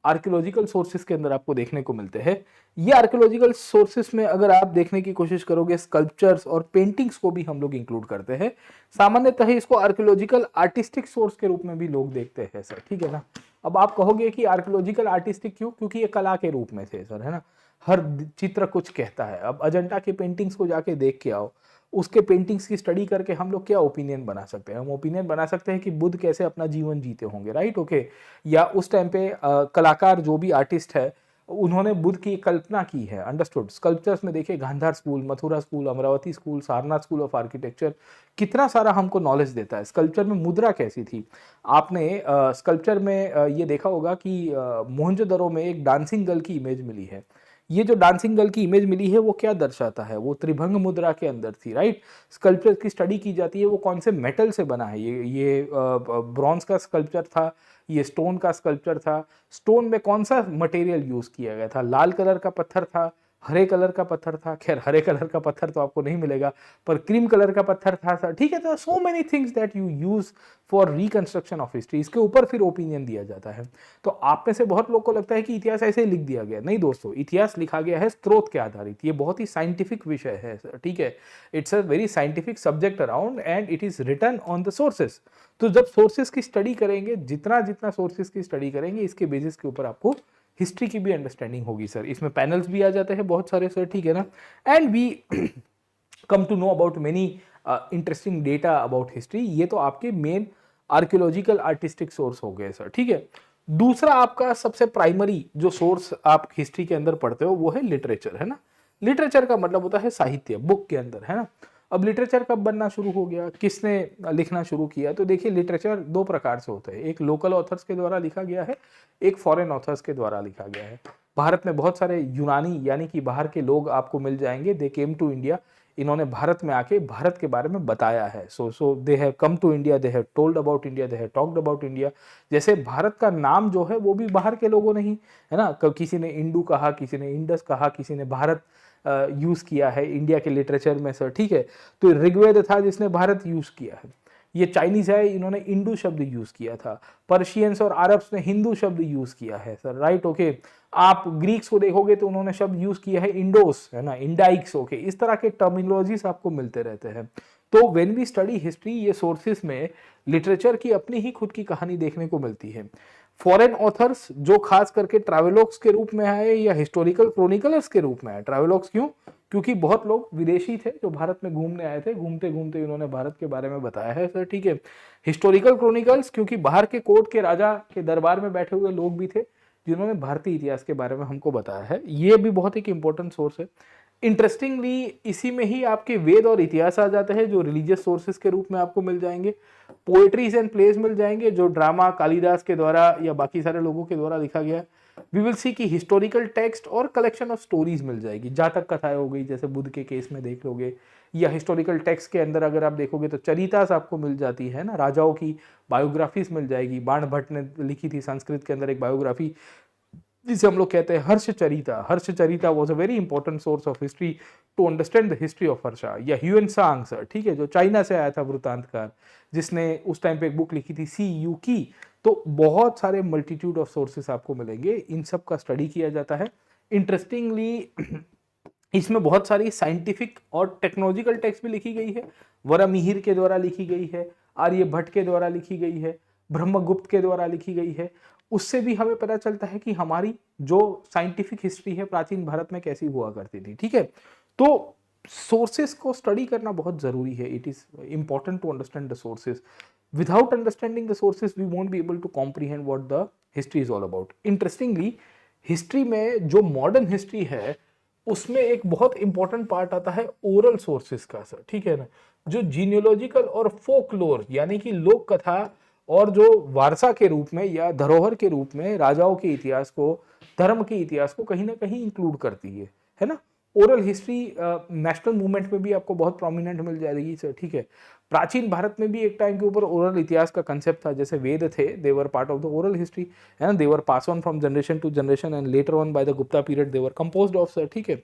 आर्कियोलॉजिकल सोर्सेज के अंदर आपको देखने को मिलते हैं। ये आर्कियोलॉजिकल सोर्सेज में अगर आप देखने की कोशिश करोगे, स्कल्पचर्स और पेंटिंग्स को भी हम लोग इंक्लूड करते हैं। सामान्यतः इसको आर्कियोलॉजिकल आर्टिस्टिक सोर्स के रूप में भी लोग देखते हैं सर, ठीक है ना। अब आप कहोगे कि आर्कियोलॉजिकल आर्टिस्टिक क्यों, क्योंकि ये कला के रूप में थे सर, है ना। हर चित्र कुछ कहता है। अब अजंता के पेंटिंग्स को जाके देख के आओ, उसके पेंटिंग्स की स्टडी करके हम लोग क्या ओपिनियन बना सकते हैं, हम ओपिनियन बना सकते हैं कि बुद्ध कैसे अपना जीवन जीते होंगे, राइट, ओके। या उस टाइम पे कलाकार जो भी आर्टिस्ट है उन्होंने बुद्ध की कल्पना की है, अंडरस्टूड। स्कल्पचर्स में देखिए Gandhara school, Mathura school, Amaravati school, Sarnath school of architecture, कितना सारा हमको नॉलेज देता है। स्कल्पचर में मुद्रा कैसी थी, आपने स्कल्पचर में ये देखा होगा कि मोहनजोदड़ो में एक डांसिंग गर्ल की इमेज मिली है। ये जो डांसिंग गर्ल की इमेज मिली है वो क्या दर्शाता है, वो त्रिभंग मुद्रा के अंदर थी, राइट। स्कल्पचर की स्टडी की जाती है, वो कौन से मेटल से बना है, ये ब्रॉन्ज का स्कल्पचर था, ये स्टोन का स्कल्पचर था। स्टोन में कौन सा मटेरियल यूज किया गया था, लाल कलर का पत्थर था, हरे कलर का पत्थर था, खैर हरे कलर का पत्थर तो आपको नहीं मिलेगा, पर क्रीम कलर का पत्थर था सर, ठीक है। तो सो many things that you use for reconstruction of history, इसके ऊपर फिर ओपिनियन दिया जाता है। तो आप में से बहुत लोग को लगता है कि इतिहास ऐसे ही लिख दिया गया, नहीं दोस्तों, इतिहास लिखा गया है स्रोत के आधारित। ये बहुत ही साइंटिफिक विषय है सर, ठीक है। It's a very scientific subject around and it is written on the sources. तो जब सोर्सेस की स्टडी करेंगे, जितना जितना सोर्सेस की स्टडी करेंगे, इसके बेसिस के ऊपर आपको हिस्ट्री की भी अंडरस्टैंडिंग होगी सर। इसमें पैनल्स भी आ जाते हैं बहुत सारे सर, ठीक है ना। And we come to know about many interesting data about history. ये तो आपके मेन आर्कियोलॉजिकल आर्टिस्टिक सोर्स हो गए सर, ठीक है। दूसरा आपका सबसे प्राइमरी जो सोर्स आप हिस्ट्री के अंदर पढ़ते हो वो है लिटरेचर, है ना। लिटरेचर का मतलब होता है साहित्य, बुक के अंदर, है ना। अब लिटरेचर कब बनना शुरू हो गया, किसने लिखना शुरू किया, तो देखिए लिटरेचर दो प्रकार से होता है, एक लोकल ऑथर्स के द्वारा लिखा गया है, एक फॉरेन ऑथर्स के द्वारा लिखा गया है। भारत में बहुत सारे यूनानी यानी कि बाहर के लोग आपको मिल जाएंगे, दे केम टू इंडिया, इन्होंने भारत में आके भारत के बारे में बताया है। So they have come to India, they have told about India, they have talked about India. जैसे भारत का नाम जो है वो भी बाहर के लोगों ने ही, है ना, किसी ने इंडू कहा, किसी ने इंडस कहा, किसी ने भारत यूज किया है इंडिया के लिटरेचर में सर, ठीक है। तो ऋग्वेद था जिसने भारत यूज किया है। ये चाइनीज है, इन्होंने इंडू शब्द यूज किया था। पर्शियंस और अरब्स ने हिंदू शब्द यूज किया है सर, राइट, ओके। आप ग्रीक्स को देखोगे तो उन्होंने शब्द यूज किया है इंडोस, है ना, इंडाइक्स, ओके। इस तरह के टर्मिनोलॉजीज आपको मिलते रहते हैं। तो व्हेन वी स्टडी हिस्ट्री, ये सोर्सेस में लिटरेचर की अपनी ही खुद की कहानी देखने को मिलती है। फॉरेन ऑथर्स जो खास करके ट्रैवलॉग्स के रूप में आए या हिस्टोरिकल क्रोनिकलर्स के रूप में आए। ट्रैवलॉग्स क्यों, क्योंकि बहुत लोग विदेशी थे जो भारत में घूमने आए थे, घूमते घूमते इन्होंने भारत के बारे में बताया है सर, ठीक है। हिस्टोरिकल क्रोनिकल्स क्योंकि बाहर के कोर्ट के राजा के दरबार में बैठे हुए लोग भी थे जिन्होंने भारतीय इतिहास के बारे में हमको बताया है, ये भी बहुत एक इंपॉर्टेंट सोर्स है। इंटरेस्टिंगली इसी में ही आपके वेद और इतिहास आ जाते हैं जो रिलीजियस सोर्सेज के रूप में आपको मिल जाएंगे। पोएट्रीज एंड प्लेज मिल जाएंगे जो ड्रामा कालिदास के द्वारा या बाकी सारे लोगों के द्वारा लिखा गया। वी विल सी कि हिस्टोरिकल टेक्स्ट और कलेक्शन ऑफ स्टोरीज मिल जाएगी, जातक कथाएं हो गई जैसे बुद्ध के केस में देख लोगे, या हिस्टोरिकल टेक्स्ट के अंदर अगर आप देखोगे तो चरितास आपको मिल जाती है ना, राजाओं की बायोग्राफीज मिल जाएगी। बाण भट्ट ने लिखी थी संस्कृत के अंदर एक बायोग्राफी जिसे हम लोग कहते हैं Harshacharita. Harshacharita was a very important source of history to understand the history of Harsha. या ह्यूएन सांग सर, ठीक है, जो चाइना से आया था वृत्तांतकार, जिसने उस टाइम पे एक बुक लिखी थी सी यू की। तो बहुत सारे मल्टीट्यूड ऑफ सोर्सेस आपको मिलेंगे, इन सब का स्टडी किया जाता है। इंटरेस्टिंगली इसमें बहुत सारी साइंटिफिक और टेक्नोलॉजिकल टेक्स्ट भी लिखी गई है। वरामिहिर के द्वारा लिखी गई है, आर्यभट्ट के द्वारा लिखी गई है, ब्रह्मगुप्त के द्वारा लिखी गई है। उससे भी हमें पता चलता है कि हमारी जो साइंटिफिक हिस्ट्री है प्राचीन भारत में कैसी हुआ करती थी, ठीक है। तो सोर्सेस को स्टडी करना बहुत जरूरी है। It is important to understand the sources. Without understanding the sources we won't be able to comprehend what the history is all about. Interestingly history में जो मॉडर्न हिस्ट्री है उसमें एक बहुत इंपॉर्टेंट पार्ट आता है ओरल सोर्सेस का sir, ठीक है ना, जो जीनियोलॉजिकल और फोकलोर यानी कि लोक कथा और जो वारसा के रूप में या धरोहर के रूप में राजाओं के इतिहास को, धर्म के इतिहास को कहीं ना कहीं इंक्लूड करती है ना। ओरल हिस्ट्री नेशनल मूवमेंट में भी आपको बहुत प्रोमिनेंट मिल जाएगी सर, ठीक है। प्राचीन भारत में भी एक टाइम के ऊपर ओरल इतिहास का कंसेप्ट था, जैसे वेद थे, they were part of the oral history, है ना। They were pass on from generation to generation and later on by the Gupta period they were composed of sir, ठीक है।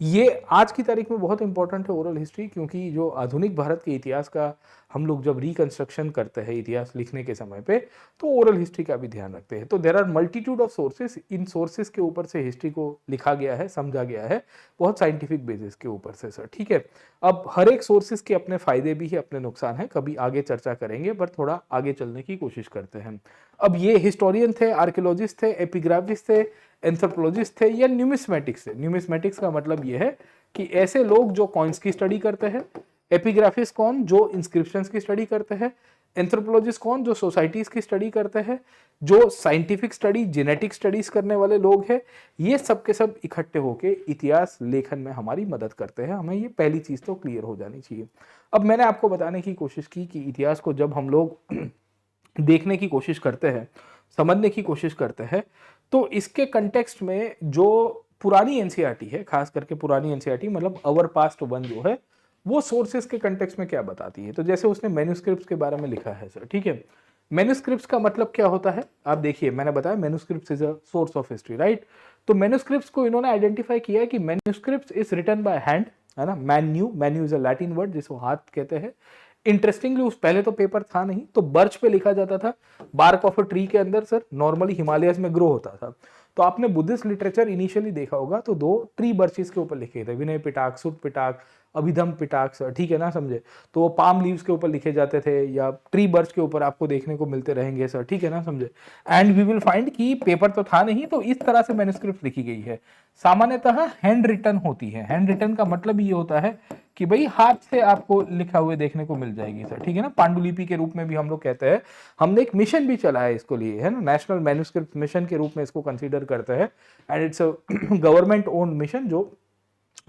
ये आज की तारीख में बहुत इंपॉर्टेंट है ओरल हिस्ट्री, क्योंकि जो आधुनिक भारत के इतिहास का हम लोग जब रिकंस्ट्रक्शन करते हैं इतिहास लिखने के समय पे, तो ओरल हिस्ट्री का भी ध्यान रखते हैं। तो there are multitude of sources, इन सोर्सेस के ऊपर से हिस्ट्री को लिखा गया है, समझा गया है बहुत साइंटिफिक बेसिस के ऊपर से सर, ठीक है। अब हर एक सोर्सेस के अपने फायदे भी है, अपने नुकसान है, कभी आगे चर्चा करेंगे, पर थोड़ा आगे चलने की कोशिश करते हैं। अब ये हिस्टोरियन थे, आर्कियोलॉजिस्ट थे, एपिग्राफिस्ट थे, एंथ्रोपोलॉजिस्ट थे या न्यूमिस्मेटिक्स थे। न्यूमिस्मेटिक्स का मतलब ये है कि ऐसे लोग जो कॉइन्स की स्टडी करते हैं, एपिग्राफिस्ट कौन जो इंस्क्रिप्शंस की स्टडी करते हैं, एंथ्रोपोलॉजिस्ट कौन जो सोसाइटीज की स्टडी करते हैं, जो साइंटिफिक स्टडी जेनेटिक स्टडीज करने वाले लोग हैं, ये सब के सब इकट्ठे होके इतिहास लेखन में हमारी मदद करते हैं। हमें ये पहली चीज तो क्लियर हो जानी चाहिए। अब मैंने आपको बताने की कोशिश की कि इतिहास को जब हम लोग देखने की कोशिश करते हैं, समझने की कोशिश करते हैं, तो इसके कंटेक्स्ट में जो पुरानी एनसीईआरटी है, खास करके पुरानी एनसीईआरटी मतलब अवर पास्ट वन जो है, वो सोर्सेस के कंटेक्स्ट में क्या बताती है। तो जैसे उसने मैन्यूस्क्रिप्ट्स के बारे में लिखा है सर, ठीक है। मैन्यूस्क्रिप्ट्स का मतलब क्या होता है, आप देखिए, मैंने बताया manuscripts is a source of history, right. तो मैन्यूस्क्रिप्ट्स को इन्होंने आइडेंटिफाई किया है कि manuscripts is written by hand, है ना। Manu is a Latin word जिसको हाथ कहते हैं। इंटरेस्टिंगली उस पहले तो पेपर था नहीं, तो बर्च पे लिखा जाता था, बार्क ऑफ अ ट्री के अंदर सर, नॉर्मली हिमालयस में ग्रो होता था। तो आपने बुद्धिस्ट लिटरेचर इनिशियली देखा होगा तो दो ट्री बर्चेस के ऊपर लिखे थे, विनय पिटाक, सुत पिटाक, अभिधम पिटाक सर, ठीक है ना, समझे। तो वो पाम लीव्स के ऊपर लिखे जाते थे या ट्री बर्च के ऊपर आपको देखने को मिलते रहेंगे सर, ठीक है ना, समझे। एंड वी विल फाइंड कि पेपर तो था नहीं, तो इस तरह से मैन्युस्क्रिप्ट लिखी गई है। सामान्यतः हैंड रिटन होती है। हैंड रिटन का मतलब ये होता है कि भाई हाथ से आपको लिखा हुए देखने को मिल जाएगी सर, ठीक है ना। पांडुलिपि के रूप में भी हम लोग कहते हैं। हमने एक मिशन भी चलाया है इसको लिए, है ना, नेशनल मैन्युस्क्रिप्ट मिशन के रूप में इसको कंसीडर करते हैं। And it's a government owned mission जो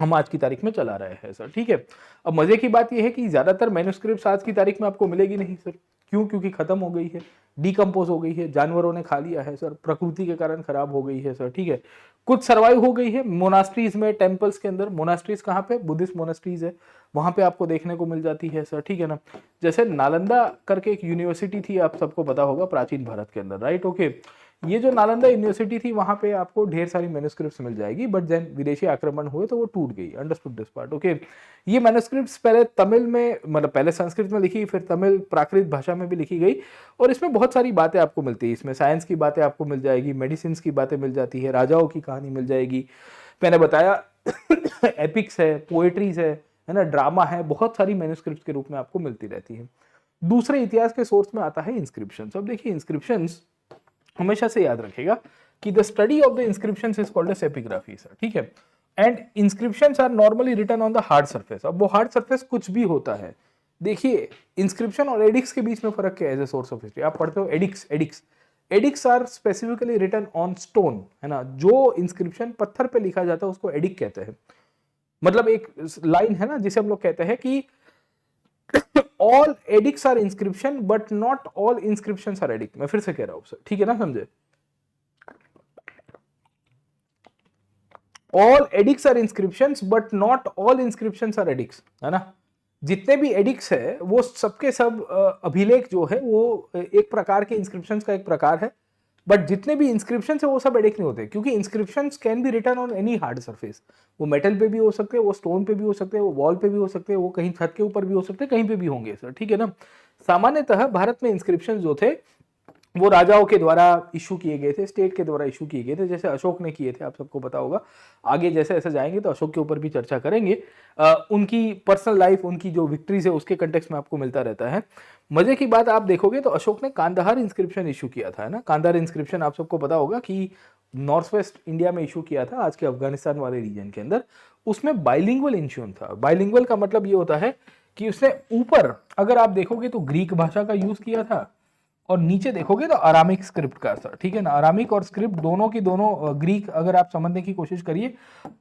हम आज की तारीख में चला रहे हैं सर, ठीक है। अब मजे की बात यह है कि ज्यादातर मैन्युस्क्रिप्ट्स आज की तारीख में आपको मिलेगी नहीं सर। क्यों? क्योंकि खत्म हो गई है, डिकम्पोज हो गई है, जानवरों ने खा लिया है सर, प्रकृति के कारण खराब हो गई है सर, ठीक है। कुछ सर्वाइव हो गई है मोनास्ट्रीज में, टेम्पल्स के अंदर। मोनास्ट्रीज कहाँ पे? बुद्धिस्ट मोनास्ट्रीज है, वहां पे आपको देखने को मिल जाती है सर, ठीक है ना। जैसे नालंदा करके एक यूनिवर्सिटी थी, आप सबको पता होगा, प्राचीन भारत के अंदर, राइट, ओके। ये जो नालंदा यूनिवर्सिटी थी, वहां पे आपको ढेर सारी मैन्युस्क्रिप्ट्स मिल जाएगी, बट देन विदेशी आक्रमण हुए तो वो टूट गई। Understood this part, okay. ये मैन्युस्क्रिप्ट्स पहले तमिल में, मतलब पहले संस्कृत में लिखी, फिर तमिल प्राकृत भाषा में भी लिखी गई, और इसमें बहुत सारी बातें आपको मिलती है। इसमें साइंस की बातें आपको मिल जाएगी, मेडिसिन की बातें मिल जाती है, राजाओं की कहानी मिल जाएगी, मैंने बताया एपिक्स है, पोएट्रीज है ना, ड्रामा है, बहुत सारी मैन्युस्क्रिप्ट्स के रूप में आपको मिलती रहती है। दूसरे इतिहास के सोर्स में आता है इंस्क्रिप्शंस। अब देखिए, इंस्क्रिप्शंस हमेशा से याद रखेगा कि the study of the inscriptions is called as epigraphy sir, ठीक है। And inscriptions are normally written on the hard surface. अब वो हार्ड सरफेस कुछ भी होता है। देखिए, इंस्क्रिप्शन और एडिक्स के बीच में फर्क क्या है as a source of history. आप पढ़ते हो edicts, edicts are specifically written on stone, है ना। जो इंस्क्रिप्शन पत्थर पे लिखा जाता है उसको एडिक कहते हैं। मतलब एक लाइन है ना जिसे हम लोग कहते हैं कि all edicts are inscription but not all inscription are edict. मैं फिर से कह रहा हूं सर, ठीक है ना, समझे? All edicts are inscription but not all inscription are edicts, है ना। जितने भी एडिक्स है वो सबके सब अभिलेख जो है वो एक प्रकार के इंस्क्रिप्शन का एक प्रकार है, बट जितने भी इंस्क्रिप्शन है वो सब एडिक्ट नहीं होते, क्योंकि inscription can be written on any hard surface. वो मेटल पे भी हो सकते हैं, वो स्टोन पे भी हो सकते हैं, वो वॉल पे भी हो सकते हैं, वो कहीं छत के ऊपर भी हो सकते हैं, कहीं पे भी होंगे सर, ठीक है ना। सामान्यतः भारत में इंस्क्रिप्शन जो थे वो राजाओं के द्वारा इशू किए गए थे, स्टेट के द्वारा इशू किए गए थे, जैसे अशोक ने किए थे, आप सबको पता होगा। आगे जैसे ऐसे जाएंगे तो अशोक के ऊपर भी चर्चा करेंगे। उनकी पर्सनल लाइफ, उनकी जो विक्ट्रीज है उसके कंटेक्स्ट में आपको मिलता रहता है। मजे की बात आप देखोगे तो अशोक ने कांदाहार इंस्क्रिप्शन इशू किया था, है ना। कांदाहार इंस्क्रिप्शन आप सबको पता होगा कि नॉर्थ वेस्ट इंडिया में इशू किया था, आज के अफगानिस्तान वाले रीजन के अंदर। उसमें बाइलिंगुअल इंश्योन था। बाइलिंगुअल का मतलब ये होता है कि उसने ऊपर अगर आप देखोगे तो ग्रीक भाषा का यूज किया था, और नीचे देखोगे तो अरामिक स्क्रिप्ट का असर, ठीक है ना। अरामिक और स्क्रिप्ट दोनों की दोनों ग्रीक अगर आप समझने की कोशिश करिए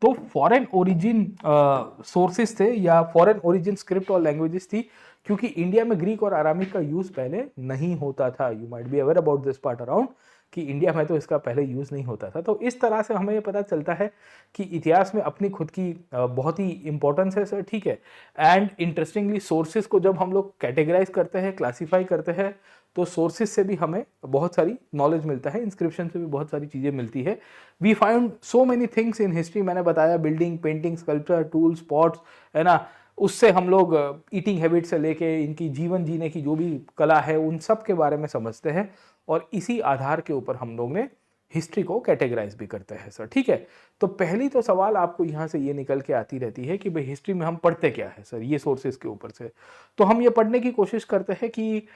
तो फॉरेन ओरिजिन सोर्सेस थे या फॉरेन ओरिजिन स्क्रिप्ट और लैंग्वेजेस थी, क्योंकि इंडिया में ग्रीक और अरामिक का यूज पहले नहीं होता था। You might be aware about this part around, कि इंडिया में तो इसका पहले यूज नहीं होता था। तो इस तरह से हमें ये पता चलता है कि इतिहास में अपनी खुद की बहुत ही इंपॉर्टेंस है सर, ठीक है। एंड इंटरेस्टिंगली सोर्सेस को जब हम लोग कैटेगराइज करते हैं, क्लासीफाई करते हैं, तो सोर्सेज से भी हमें बहुत सारी नॉलेज मिलता है, इंस्क्रिप्शन से भी बहुत सारी चीज़ें मिलती है। We find so many things in history. मैंने बताया building, painting, sculpture, tools, pots, है ना। उससे हम लोग ईटिंग हैबिट से लेके इनकी जीवन जीने की जो भी कला है उन सब के बारे में समझते हैं, और इसी आधार के ऊपर हम लोग ने हिस्ट्री को कैटेगराइज भी करते हैं सर, ठीक है। तो पहली तो सवाल आपको यहाँ से ये निकल के आती रहती है कि भाई हिस्ट्री में हम पढ़ते क्या है सर, ये सोर्सेज के ऊपर से। तो हम ये पढ़ने की कोशिश करते हैं कि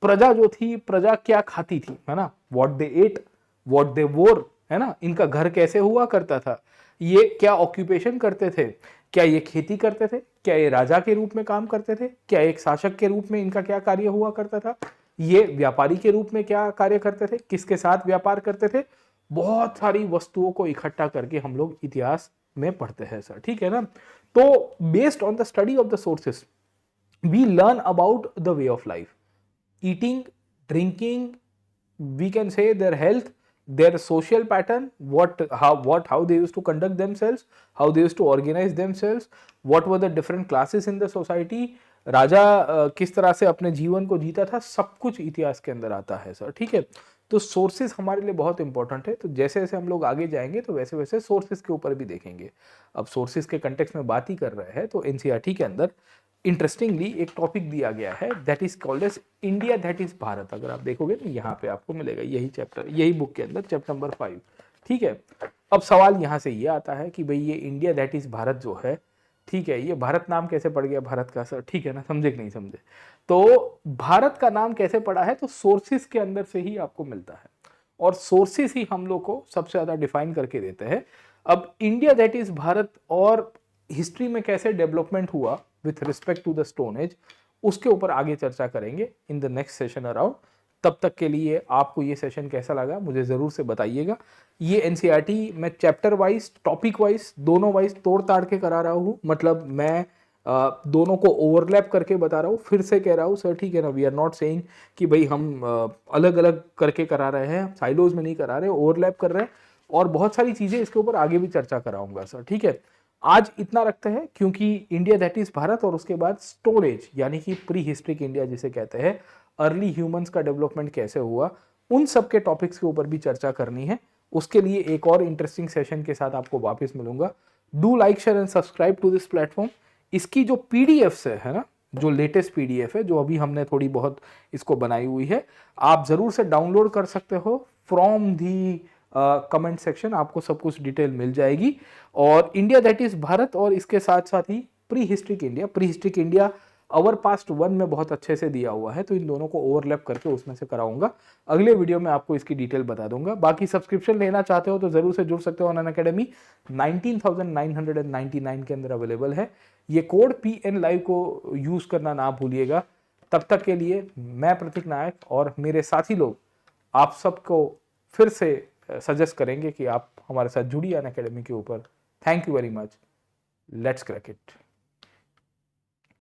प्रजा जो थी, प्रजा क्या खाती थी, है ना। What they ate, what they wore, है ना। इनका घर कैसे हुआ करता था, ये क्या ऑक्यूपेशन करते थे, क्या ये खेती करते थे, क्या ये राजा के रूप में काम करते थे, क्या एक शासक के रूप में इनका क्या कार्य हुआ करता था, ये व्यापारी के रूप में क्या कार्य करते थे, किसके साथ व्यापार करते थे। बहुत सारी वस्तुओं को इकट्ठा करके हम लोग इतिहास में पढ़ते हैं सर, ठीक है ना। तो based on the study of the sources we learn about the way of life, eating, drinking, we can say their health, their social pattern, how they used to conduct themselves, how they used to organize themselves, what were the different classes in the society, राजा किस तरह से अपने जीवन को जीता था, सब कुछ इतिहास के अंदर आता है सर, ठीक है। तो सोर्सेज हमारे लिए बहुत इंपॉर्टेंट है। तो जैसे जैसे हम लोग आगे जाएंगे तो वैसे वैसे सोर्सेज के ऊपर भी देखेंगे। अब सोर्सेज के कंटेक्स्ट में बात ही कर रहे हैं तो एनसीईआरटी के अंदर इंटरेस्टिंगली एक टॉपिक दिया गया है that is called as India that is Bharat. अगर आप देखोगे तो यहाँ पे आपको मिलेगा यही चैप्टर, यही बुक के अंदर चैप्टर नंबर 5, ठीक है। अब सवाल यहाँ से ये आता है कि भाई ये इंडिया दैट इज भारत जो है, ठीक है, ये भारत नाम कैसे पड़ गया भारत का सर, ठीक है ना, समझे कि नहीं समझे। तो भारत का नाम कैसे पड़ा है, तो सोर्सेस के अंदर से ही आपको मिलता है, और सोर्सेस ही हम लोग को सबसे ज्यादा डिफाइन करके देते हैं। अब इंडिया दैट इज भारत और हिस्ट्री में कैसे डेवलपमेंट हुआ with respect to the stone age, उसके ऊपर आगे चर्चा करेंगे in the next session around. तब तक के लिए आपको ये सेशन कैसा लगा मुझे ज़रूर से बताइएगा। ये एनसीईआरटी मैं चैप्टर वाइज, टॉपिक वाइज, दोनों वाइज तोड़ ताड़ के करा रहा हूँ। मतलब मैं दोनों को ओवरलैप करके बता रहा हूँ। फिर से कह रहा हूँ सर, ठीक है ना, वी आर नॉट सेइंग कि भाई हम अलग अलग करके करा रहे हैं, साइलोज में नहीं करा रहे, ओवरलैप कर रहे हैं। और बहुत सारी चीज़ें इसके ऊपर आगे भी चर्चा कराऊंगा सर, ठीक है। आज इतना रखते हैं, क्योंकि इंडिया दैट इज भारत और उसके बाद स्टोन एज यानी कि प्री हिस्ट्रिक इंडिया जिसे कहते हैं, अर्ली ह्यूमंस का डेवलपमेंट कैसे हुआ, उन सब के टॉपिक्स के ऊपर भी चर्चा करनी है। उसके लिए एक और इंटरेस्टिंग सेशन के साथ आपको वापस मिलूंगा। Do like, share and subscribe to this platform. इसकी जो पीडीएफ है ना, जो लेटेस्ट पीडीएफ है, जो अभी हमने थोड़ी बहुत इसको बनाई हुई है, आप जरूर से डाउनलोड कर सकते हो फ्रॉम दी कमेंट सेक्शन, आपको सब कुछ डिटेल मिल जाएगी। और इंडिया दैट इज भारत और इसके साथ साथ ही pre historic India, pre historic India our past 1 में बहुत अच्छे से दिया हुआ है, तो इन दोनों को ओवरलैप करके उसमें से कराऊंगा। अगले वीडियो में आपको इसकी डिटेल बता दूंगा। बाकी सब्सक्रिप्शन लेना चाहते हो तो जरूर से जुड़ सकते हो। अनअकैडमी 19,999 के अंदर अवेलेबल है। ये कोड PN लाइव को यूज करना ना भूलिएगा। तब तक के लिए मैं प्रतीक नायक और मेरे साथी लोग आप सबको फिर से सजेस्ट करेंगे कि आप हमारे साथ जुड़िए अनअकैडमी के ऊपर। Thank you very much. Let's crack it.